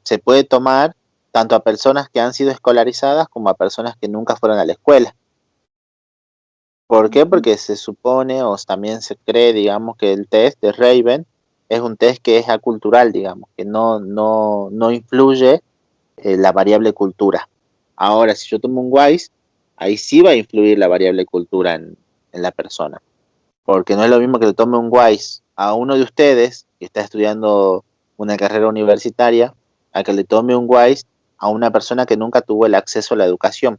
se puede tomar tanto a personas que han sido escolarizadas como a personas que nunca fueron a la escuela. ¿Por qué? Porque se supone o también se cree, digamos, que el test de Raven es un test que es acultural, digamos, que no influye la variable cultura. Ahora, si yo tomo un WISE, ahí sí va a influir la variable cultura en la persona. Porque no es lo mismo que le tome un WISE a uno de ustedes que está estudiando una carrera universitaria, a que le tome un WISE a una persona que nunca tuvo el acceso a la educación.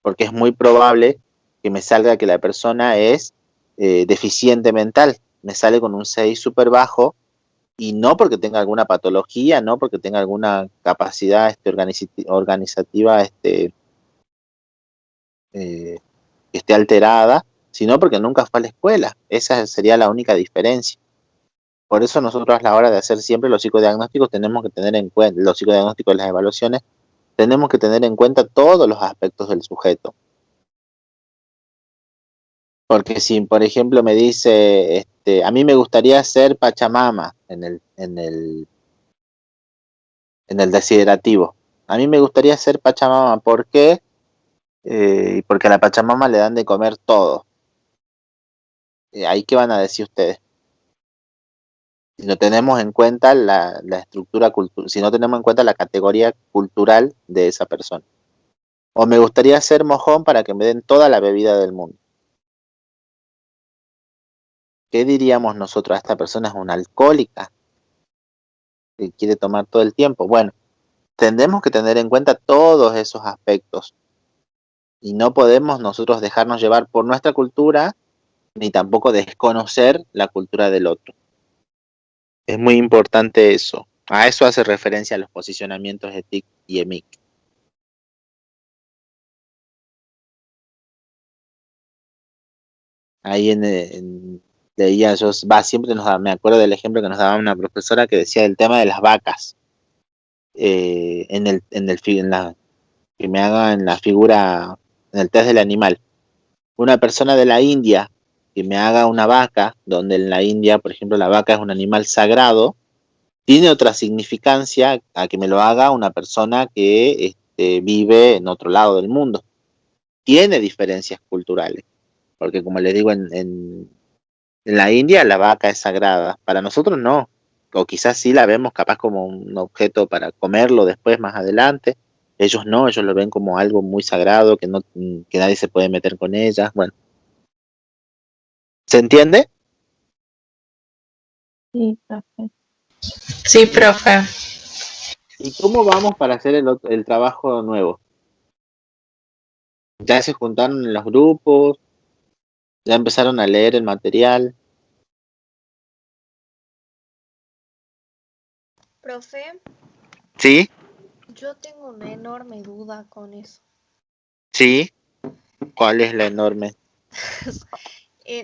Porque es muy probable que me salga que la persona es deficiente mental. Me sale con un 6 súper bajo, y no porque tenga alguna patología, no porque tenga alguna capacidad organizativa que esté alterada, sino porque nunca fue a la escuela. Esa sería la única diferencia. Por eso nosotros a la hora de hacer siempre los psicodiagnósticos tenemos que tener en cuenta, los psicodiagnósticos de las evaluaciones, tenemos que tener en cuenta todos los aspectos del sujeto. Porque si, por ejemplo, me dice, a mí me gustaría ser Pachamama en el desiderativo. A mí me gustaría ser Pachamama, ¿por qué? Porque a la Pachamama le dan de comer todo. ¿Ahí qué van a decir ustedes? Si no tenemos en cuenta la estructura cultural, si no tenemos en cuenta la categoría cultural de esa persona. O me gustaría ser mojón para que me den toda la bebida del mundo. ¿Qué diríamos nosotros? Esta persona es una alcohólica que quiere tomar todo el tiempo. Bueno, tendremos que tener en cuenta todos esos aspectos. Y no podemos nosotros dejarnos llevar por nuestra cultura, ni tampoco desconocer la cultura del otro. Es muy importante eso. A eso hace referencia a los posicionamientos de TIC y EMIC. Ahí leía yo, siempre me acuerdo del ejemplo que nos daba una profesora que decía del tema de las vacas. Que me haga en la figura, en el test del animal. Una persona de la India que me haga una vaca, donde en la India, por ejemplo, la vaca es un animal sagrado, tiene otra significancia a que me lo haga una persona que vive en otro lado del mundo. Tiene diferencias culturales, porque como les digo, en la India la vaca es sagrada, para nosotros no, o quizás sí la vemos capaz como un objeto para comerlo después, más adelante. Ellos no, ellos lo ven como algo muy sagrado, que nadie se puede meter con ellas. Bueno, ¿se entiende? Sí, profe. Sí, profe. ¿Y cómo vamos para hacer el trabajo nuevo? ¿Ya se juntaron en los grupos? ¿Ya empezaron a leer el material? Profe, ¿Sí? yo tengo una enorme duda con eso. ¿Sí? ¿Cuál es la enorme?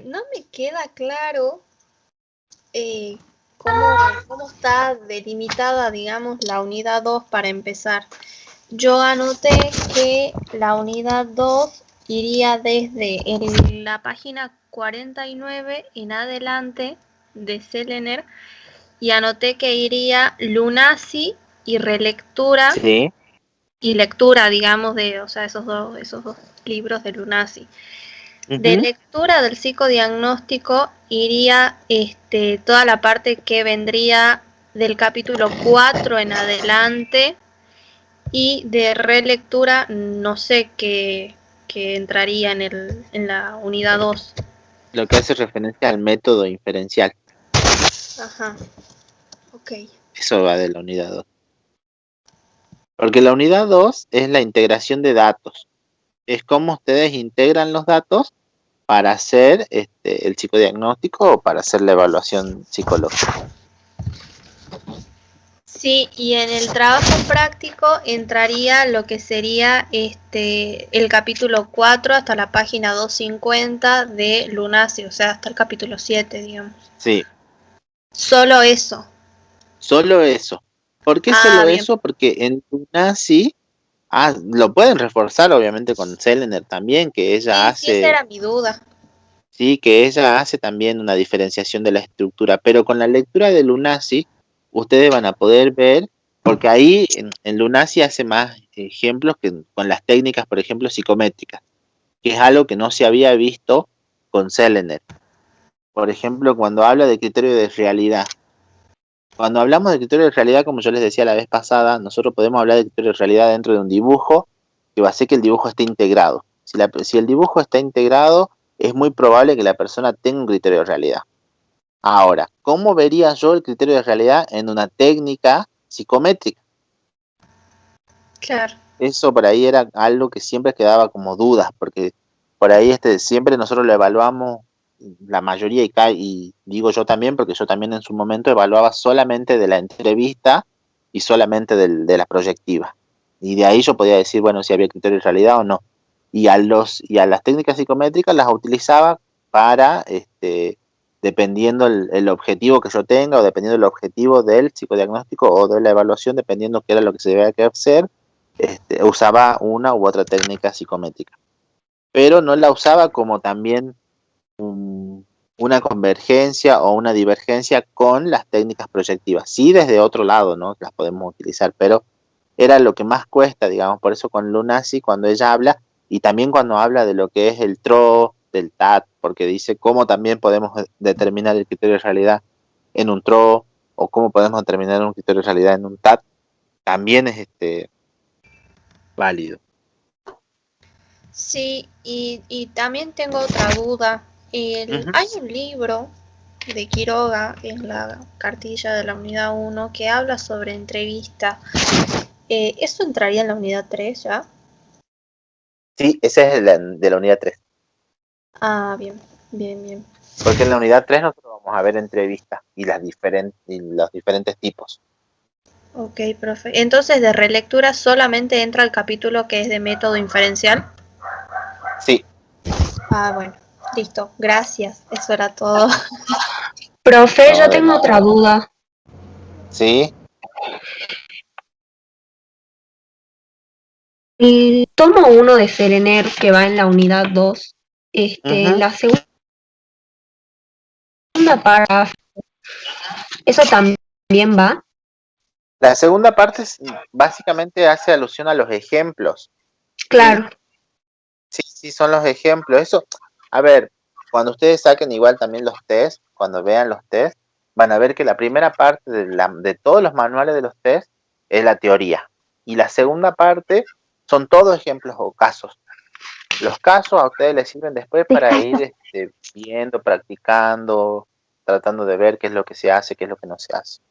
No me queda claro cómo está delimitada, digamos, la unidad 2 para empezar. Yo anoté que la unidad 2 iría desde la página 49 en adelante de Selener, y anoté que iría Lunacy y relectura. Sí. Y lectura, digamos, esos dos libros de Lunacy. De lectura del psicodiagnóstico iría toda la parte que vendría del capítulo 4 en adelante, y de relectura no sé qué entraría en la unidad 2. Lo que hace referencia al método inferencial. Ajá, ok. Eso va de la unidad 2. Porque la unidad 2 es la integración de datos. Es cómo ustedes integran los datos para hacer el psicodiagnóstico o para hacer la evaluación psicológica. Sí, y en el trabajo práctico entraría lo que sería el capítulo 4 hasta la página 250 de Lunacy, o sea, hasta el capítulo 7, digamos. Sí. Solo eso. Solo eso. ¿Por qué solo bien. eso? Porque en Lunacy lo pueden reforzar obviamente con Selener también, que ella Sí, esa era mi duda. Sí, que ella hace también una diferenciación de la estructura, pero con la lectura de Lunacy, ustedes van a poder ver, porque ahí en Lunacy hace más ejemplos que con las técnicas, por ejemplo, psicométricas, que es algo que no se había visto con Selener. Por ejemplo, cuando habla de criterio de realidad. Cuando hablamos de criterio de realidad, como yo les decía la vez pasada, nosotros podemos hablar de criterio de realidad dentro de un dibujo, que va a hacer que el dibujo esté integrado. Si el dibujo está integrado, es muy probable que la persona tenga un criterio de realidad. Ahora, ¿cómo vería yo el criterio de realidad en una técnica psicométrica? Claro. Eso por ahí era algo que siempre quedaba como dudas, porque por ahí siempre nosotros lo evaluamos, la mayoría, y digo yo también, porque yo también en su momento evaluaba solamente de la entrevista y solamente de la proyectiva. Y de ahí yo podía decir, bueno, si había criterio de realidad o no. Y a las técnicas psicométricas las utilizaba para, dependiendo el objetivo que yo tenga, o dependiendo del objetivo del psicodiagnóstico o de la evaluación, dependiendo qué era lo que se debía que hacer, usaba una u otra técnica psicométrica. Pero no la usaba como también una convergencia o una divergencia con las técnicas proyectivas. Sí, desde otro lado, ¿no? Las podemos utilizar, pero era lo que más cuesta, digamos. Por eso con Lunacy, cuando ella habla, y también cuando habla de lo que es el TRO, del TAT, porque dice cómo también podemos determinar el criterio de realidad en un TRO, o cómo podemos determinar un criterio de realidad en un TAT, también es válido. Sí, y también tengo otra duda. Hay un libro de Quiroga en la cartilla de la unidad 1 que habla sobre entrevista. ¿Eso entraría en la unidad 3 ya? Sí, ese es de la unidad 3. Bien. Porque en la unidad 3 nosotros vamos a ver entrevistas y los diferentes tipos. Ok, profe. Entonces, de relectura solamente entra el capítulo que es de método inferencial. Sí. Bueno, listo. Gracias. Eso era todo. Profe, yo tengo otra duda. Sí. El tomo 1 de Selener, que va en la unidad 2, en la segunda párrafo, ¿eso también va? La segunda parte básicamente hace alusión a los ejemplos. Claro. Sí, son los ejemplos. Eso, a ver, cuando ustedes saquen igual también los test, cuando vean los test, van a ver que la primera parte de todos los manuales de los test es la teoría. Y la segunda parte son todos ejemplos o casos. Los casos a ustedes les sirven después para ir viendo, practicando, tratando de ver qué es lo que se hace, qué es lo que no se hace.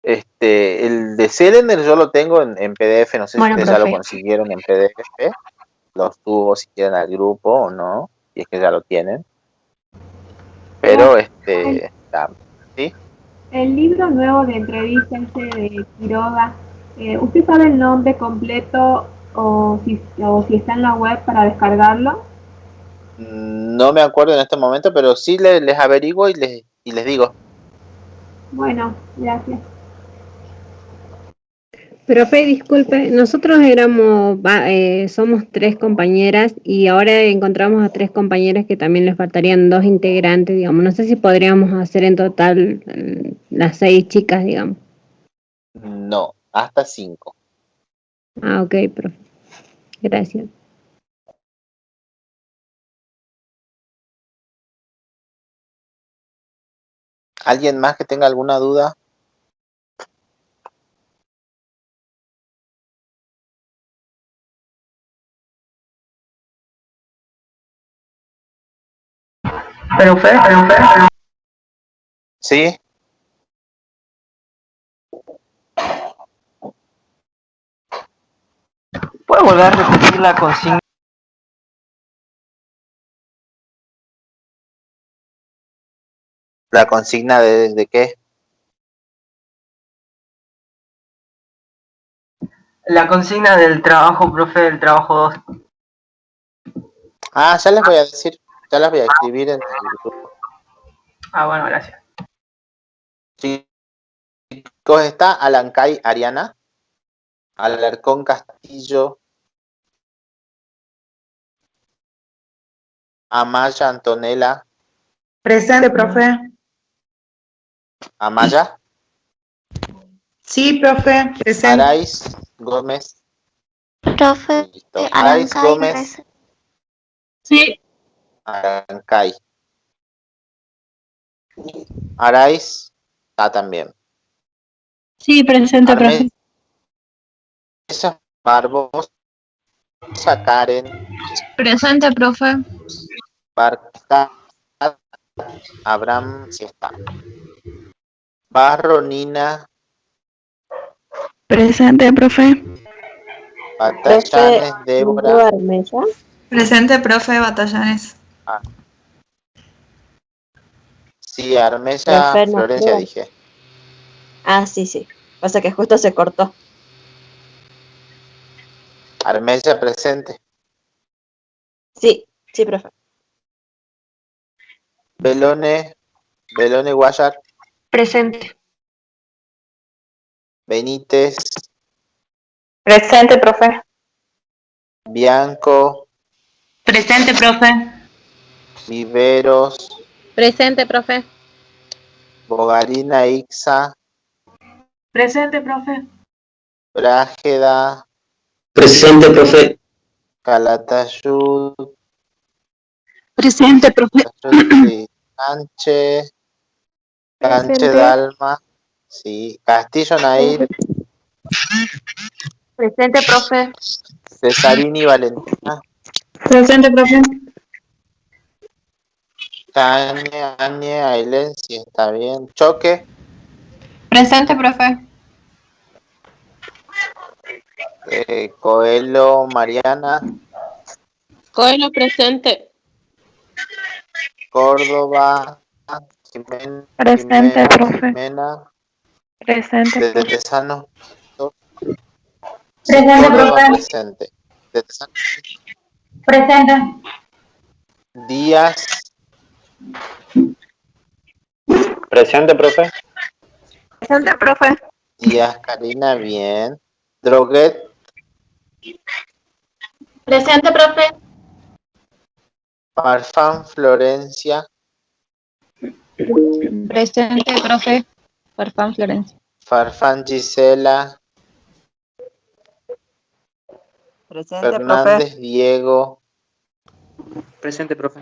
El de Selener yo lo tengo en PDF, no sé si ustedes ya lo consiguieron en PDF, los subo si quieren al grupo o no, y es que ya lo tienen. Pero ¿sí? El libro nuevo de entrevistas de Quiroga, ¿usted sabe el nombre completo o si está en la web para descargarlo? No me acuerdo en este momento, pero sí les averiguo y les digo. Bueno, gracias. Profe, disculpe, nosotros somos 3 compañeras y ahora encontramos a 3 compañeras que también les faltarían 2 integrantes, digamos. No sé si podríamos hacer en total las 6 chicas, digamos. No, hasta 5. Ok, profe. Gracias. ¿Alguien más que tenga alguna duda? Profe. Sí. ¿Puedo volver a repetir la consigna? ¿La consigna de qué? La consigna del trabajo, profe, del trabajo 2. Ah, ya les voy a decir, ya las voy a escribir en el grupo. Ah, bueno, gracias. Chicos, está Alancay Ariana, Alarcón Castillo, Amaya Antonella. Presente, profe. Amaya. Sí, profe. Presente. Araiz Gómez. Profe, Listo. Araiz Alancay, Gómez. Sí. Alancay. Araiz está también. Sí, presente, profe. Armesa Barbosa Karen. Presente, profe. Barca Abraham sí está. Barro Nina. Presente, profe. Batallanes Débora. Presente, profe, Batallanes. Ah. Sí, Armesa Profe, no Florencia creo. dije. Ah, sí, sí. Pasa que justo se cortó. Armesa presente. Sí, sí, profe. Belone Guayar. Presente. Benítez. Presente, profe. Bianco. Presente, profe. Viveros. Presente, profe. Bogarina Ixa. Presente, profe. Brájeda. Presente, profe. Calatayud. Presente, profe. Sí. Canche Presente. Dalma. Sí. Castillo Nair. Presente, profe. Cesarini Valentina. Presente, profe. Añe Ailén, sí está bien. Choque. Presente, profe. Coelho Mariana. Coelho, presente. Córdoba. Presente, profe. Jimena. Presente, De profe. Tesano. Presente, Córdoba profe. presente. De Tesano. Presente. Díaz. Presente, profe. Presente, profe. Díaz Karina, bien. Droguet. Presente, profe. Farfán Florencia. Presente, profe. Farfán Florencia. Farfán Gisela. Presente, Fernández Diego. Presente, profe.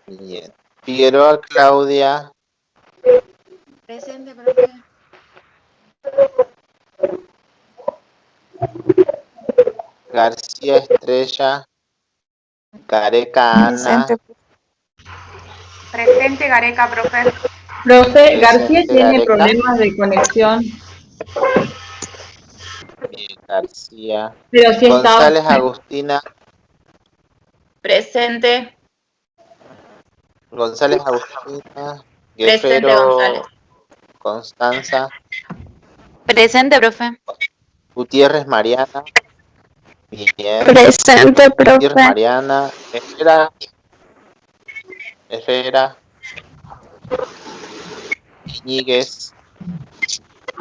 Bien. Figueroa Claudia. Presente, profe. García Estrella. Gareca Ana. Presente, Gareca, profe. Profe, García Presente, tiene Gareca. problemas de conexión, Bien, García. pero sí está. González Agustina. Presente. González Agustina. Presente, Guerrero González. Constanza. Presente, profe. Gutiérrez Mariana. Bien. Presente, Gutiérrez profe. Mariana. Herrera. Iñiguez.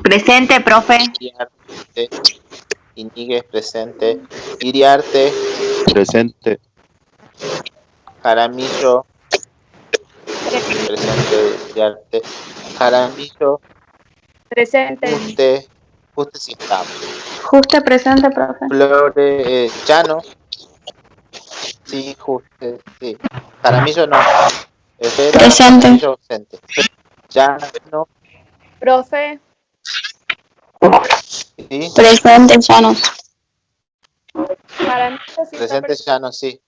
Presente, profe. Iriarte. Iñiguez presente. Iriarte. Presente. Jaramillo. Presente. Iriarte. Jaramillo. Presente. Juste sí está. Justo presente, profe. Flores. Llano. Sí, Juste. Sí. Jaramillo no. Herrera. Presente. Jaramillo ausente. Llano. Profe. Sí. Presente, Llanos. Presente Llano, sí.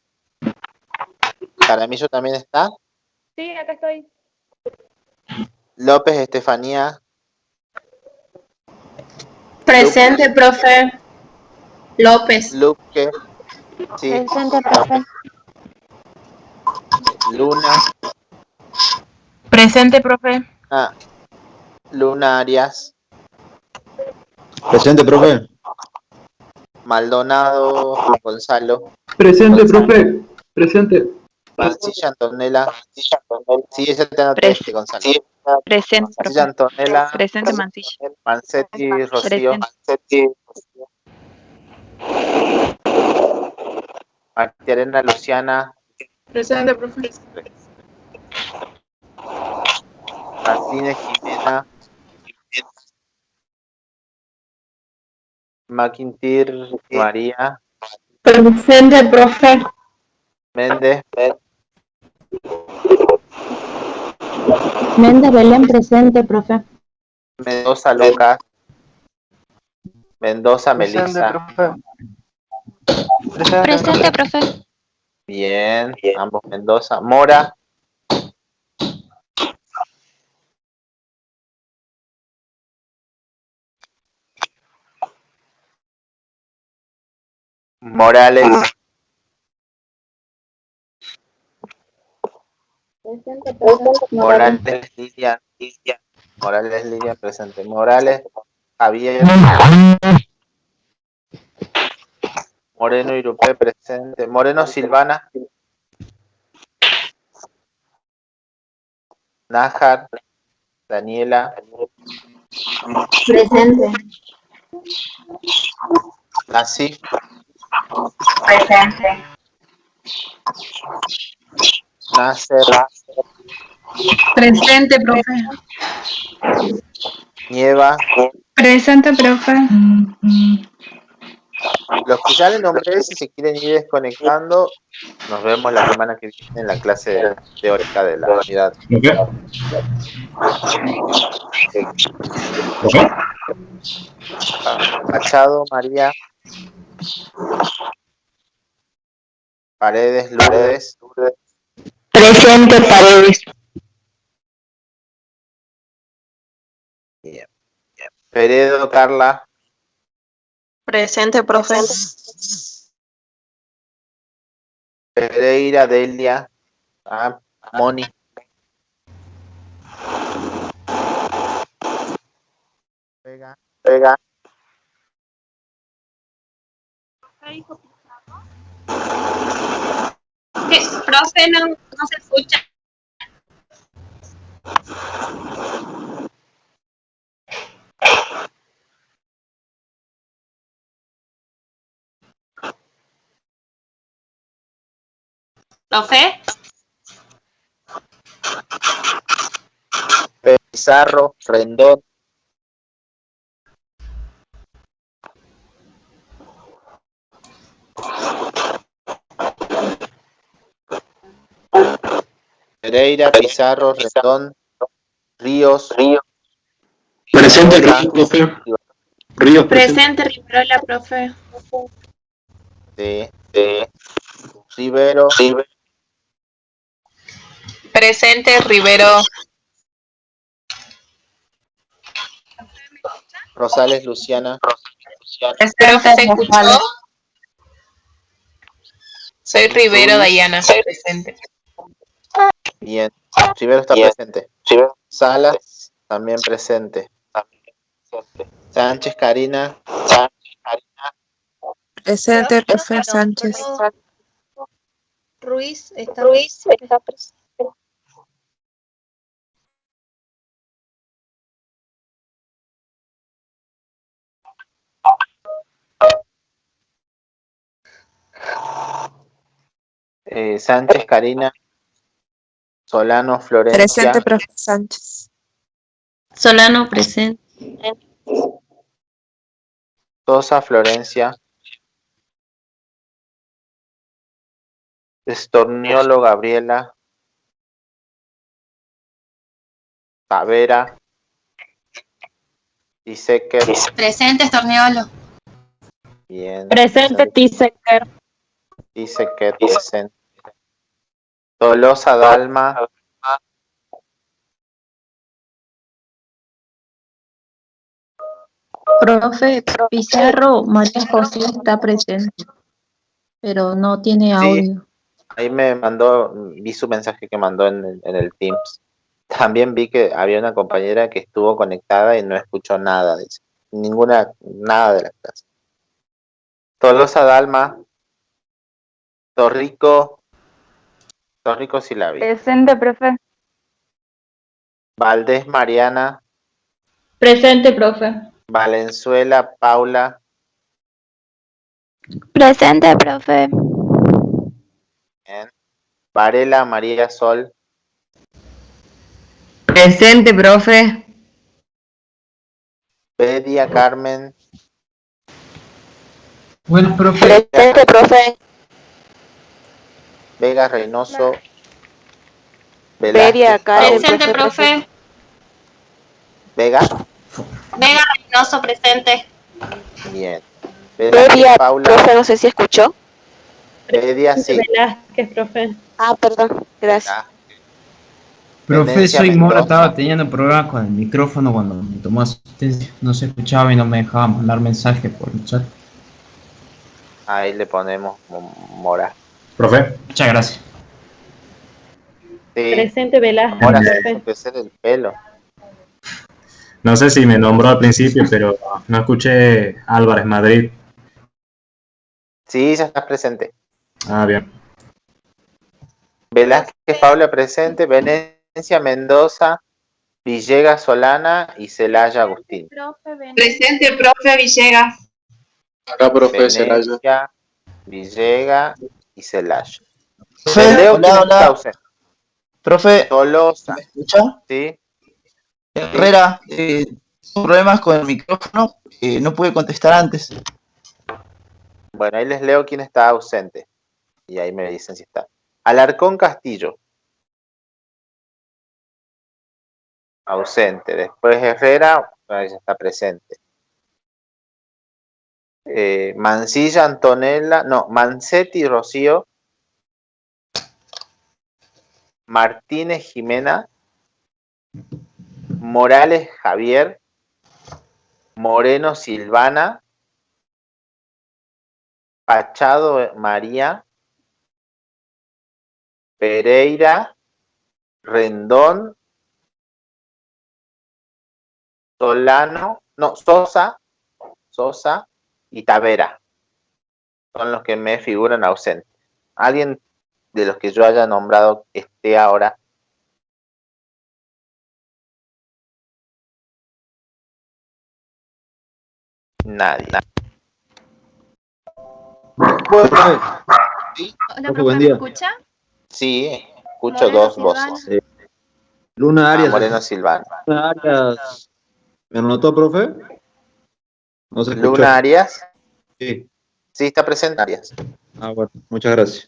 Jaramillo también está. Sí, acá estoy. López Estefanía. Presente, profe. López. Luque. Sí. Presente, profe. Luna. Presente, profe. Ah. Luna Arias. Presente, profe. Maldonado Gonzalo. Presente, profe. Presente. Mancilla Antonella. Sí, ese te anoté, Gonzalo. Presente, Mancilla profe. Antonella. Presente, Mancilla. Mancetti Rocío. Martiarena Luciana. Presente, profe. Martínez Jimena. McIntyre María. Presente, profe. Méndez. Méndez Belén, presente, profe. Mendoza Lucas. Mendoza Melissa. Presente, profe. Bien, ambos Mendoza. Mora. Morales. Morales Lidia. Morales Lidia presente. Morales Javier. Moreno Irupé presente. Moreno Silvana. Nájar. Daniela. Presente. Nasif. Presente. Nasser. Presente, profe. Nieva. Presente, profe. Los que ya les nombré, si se quieren ir desconectando, nos vemos la semana que viene en la clase teórica de la unidad. Machado, María. Paredes, Lourdes. Presente, Paredes. Bien. Peredo, Carla. Presente, profe. Pereira, Delia. Moni. Vega. Profe, no se escucha. Profe. Pizarro, Rendón. Pereira, Pizarro, Rendón, Ríos. Presente, profe. Ríos Presente, Riverola, profe. Sí. Rivero. Presente, Rivero. Rosales, Luciana. Profe, ¿se escuchó? Soy Rivero, Dayana. Presente. Bien. Rivero está presente. Salas, también presente. Sánchez, Karina. Presente, profe Sánchez. Ruiz está presente. Sánchez, Karina. Solano, Florencia. Presente, profe Sánchez. Solano, presente. Sosa, Florencia. Estorniolo, Gabriela. Tavera. Tisecker. Presente, Estorniolo. Bien. Presente, Tisecker. Tisecker, presente. Tolosa, Dalma. Profe, Pizarro, María José está presente, pero no tiene audio. Ahí me mandó, vi su mensaje que mandó en el Teams. También vi que había una compañera que estuvo conectada y no escuchó nada, dice. Nada de la clase. Tolosa Dalma, Torrico Silabi. Presente, profe. Valdés Mariana, Presente, profe. Valenzuela Paula, Presente, profe. bien. Varela María Sol, Presente, profe. Bedia Carmen, Bueno, profe. Presente, profe. Vega Reynoso, Bedia Karen. Presente, profe. Vega, Vega Reynoso, presente. bien. Bedia, Paula, profe, no sé si escuchó. Bedia sí. Velázquez, profe. Ah, perdón, gracias. Profe, Tendencia soy Mora, Mendoza. estaba teniendo problemas con el micrófono cuando me tomó asistencia. No se escuchaba y no me dejaba mandar mensajes por el chat. Ahí le ponemos Mora. Profe, Muchas gracias. Sí, Presente, Velázquez, Mora se profe. hizo crecer el pelo. no sé si me nombró al principio, pero no escuché Álvarez Madrid. Sí, ya está presente. Ah, bien. Velázquez Paula presente, Venecia Mendoza, Villegas Solana y Celaya Agustín. Presente, profe Villegas. Acá, profe, Celaya. Venecia, Villegas y Celaya. Profe, Leo, ¿quién hola, está hola. ausente? Profe, Tolosa, ¿me escucha? ¿sí? Herrera, problemas con el micrófono, no pude contestar antes. Bueno, ahí les leo quién está ausente. Y ahí me dicen si está. Alarcón Castillo. Ausente. Después Herrera, ahí ya está presente. Mancilla Antonella, no, Mancetti Rocío. Martínez Jimena. Morales Javier. Moreno Silvana. Pachado María. Pereira, Rendón, Solano, no, Sosa y Tavera. Son los que me figuran ausentes. ¿Alguien de los que yo haya nombrado esté ahora? Nadie. Bueno, ¿Sí? Hola, profe, ¿me escucha? Sí, escucho Moreno dos Silvana. voces. Luna Arias. Moreno Silvana. Luna Arias. ¿Me anotó, profe? No se escuchó. Luna Arias. Sí. Sí, está presente Arias. Ah, bueno, muchas gracias.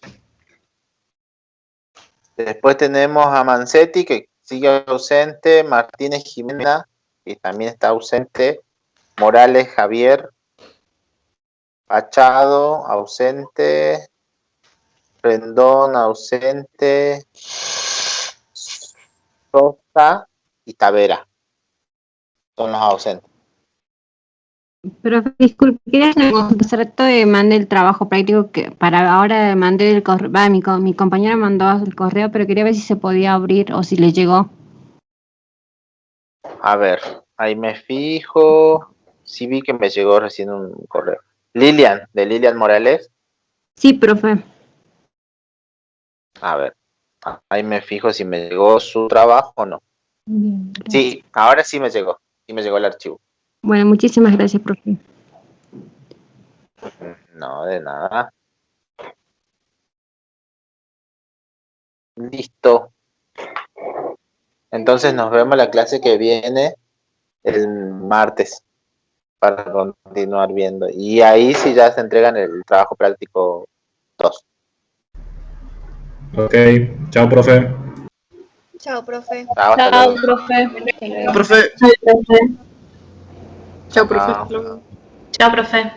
Después tenemos a Mancetti, que sigue ausente. Martínez Jimena, que también está ausente. Morales Javier. Pachado, ausente. Rendón, ausente. Sosa y Tavera. Son los ausentes. Profe, disculpe, quería hacer una consulta. Hace rato mandé el trabajo práctico que para ahora mandé el correo. Mi compañera mandó el correo, pero quería ver si se podía abrir o si le llegó. A ver, ahí me fijo. Sí vi que me llegó recién un correo. Lilian, de Lilian Morales. Sí, profe. A ver, ahí me fijo si me llegó su trabajo o no. Bien, Sí, ahora sí me llegó. Sí me llegó el archivo. bueno, muchísimas gracias, profe. No, de nada. Listo. Entonces nos vemos la clase que viene el martes para continuar viendo. Y ahí sí ya se entregan el trabajo práctico 2. Ok, chao, profe. Chao, profe. Chao, hasta Chao, luego. profe. Profe. Chao, profe. Chao. Chao, profe.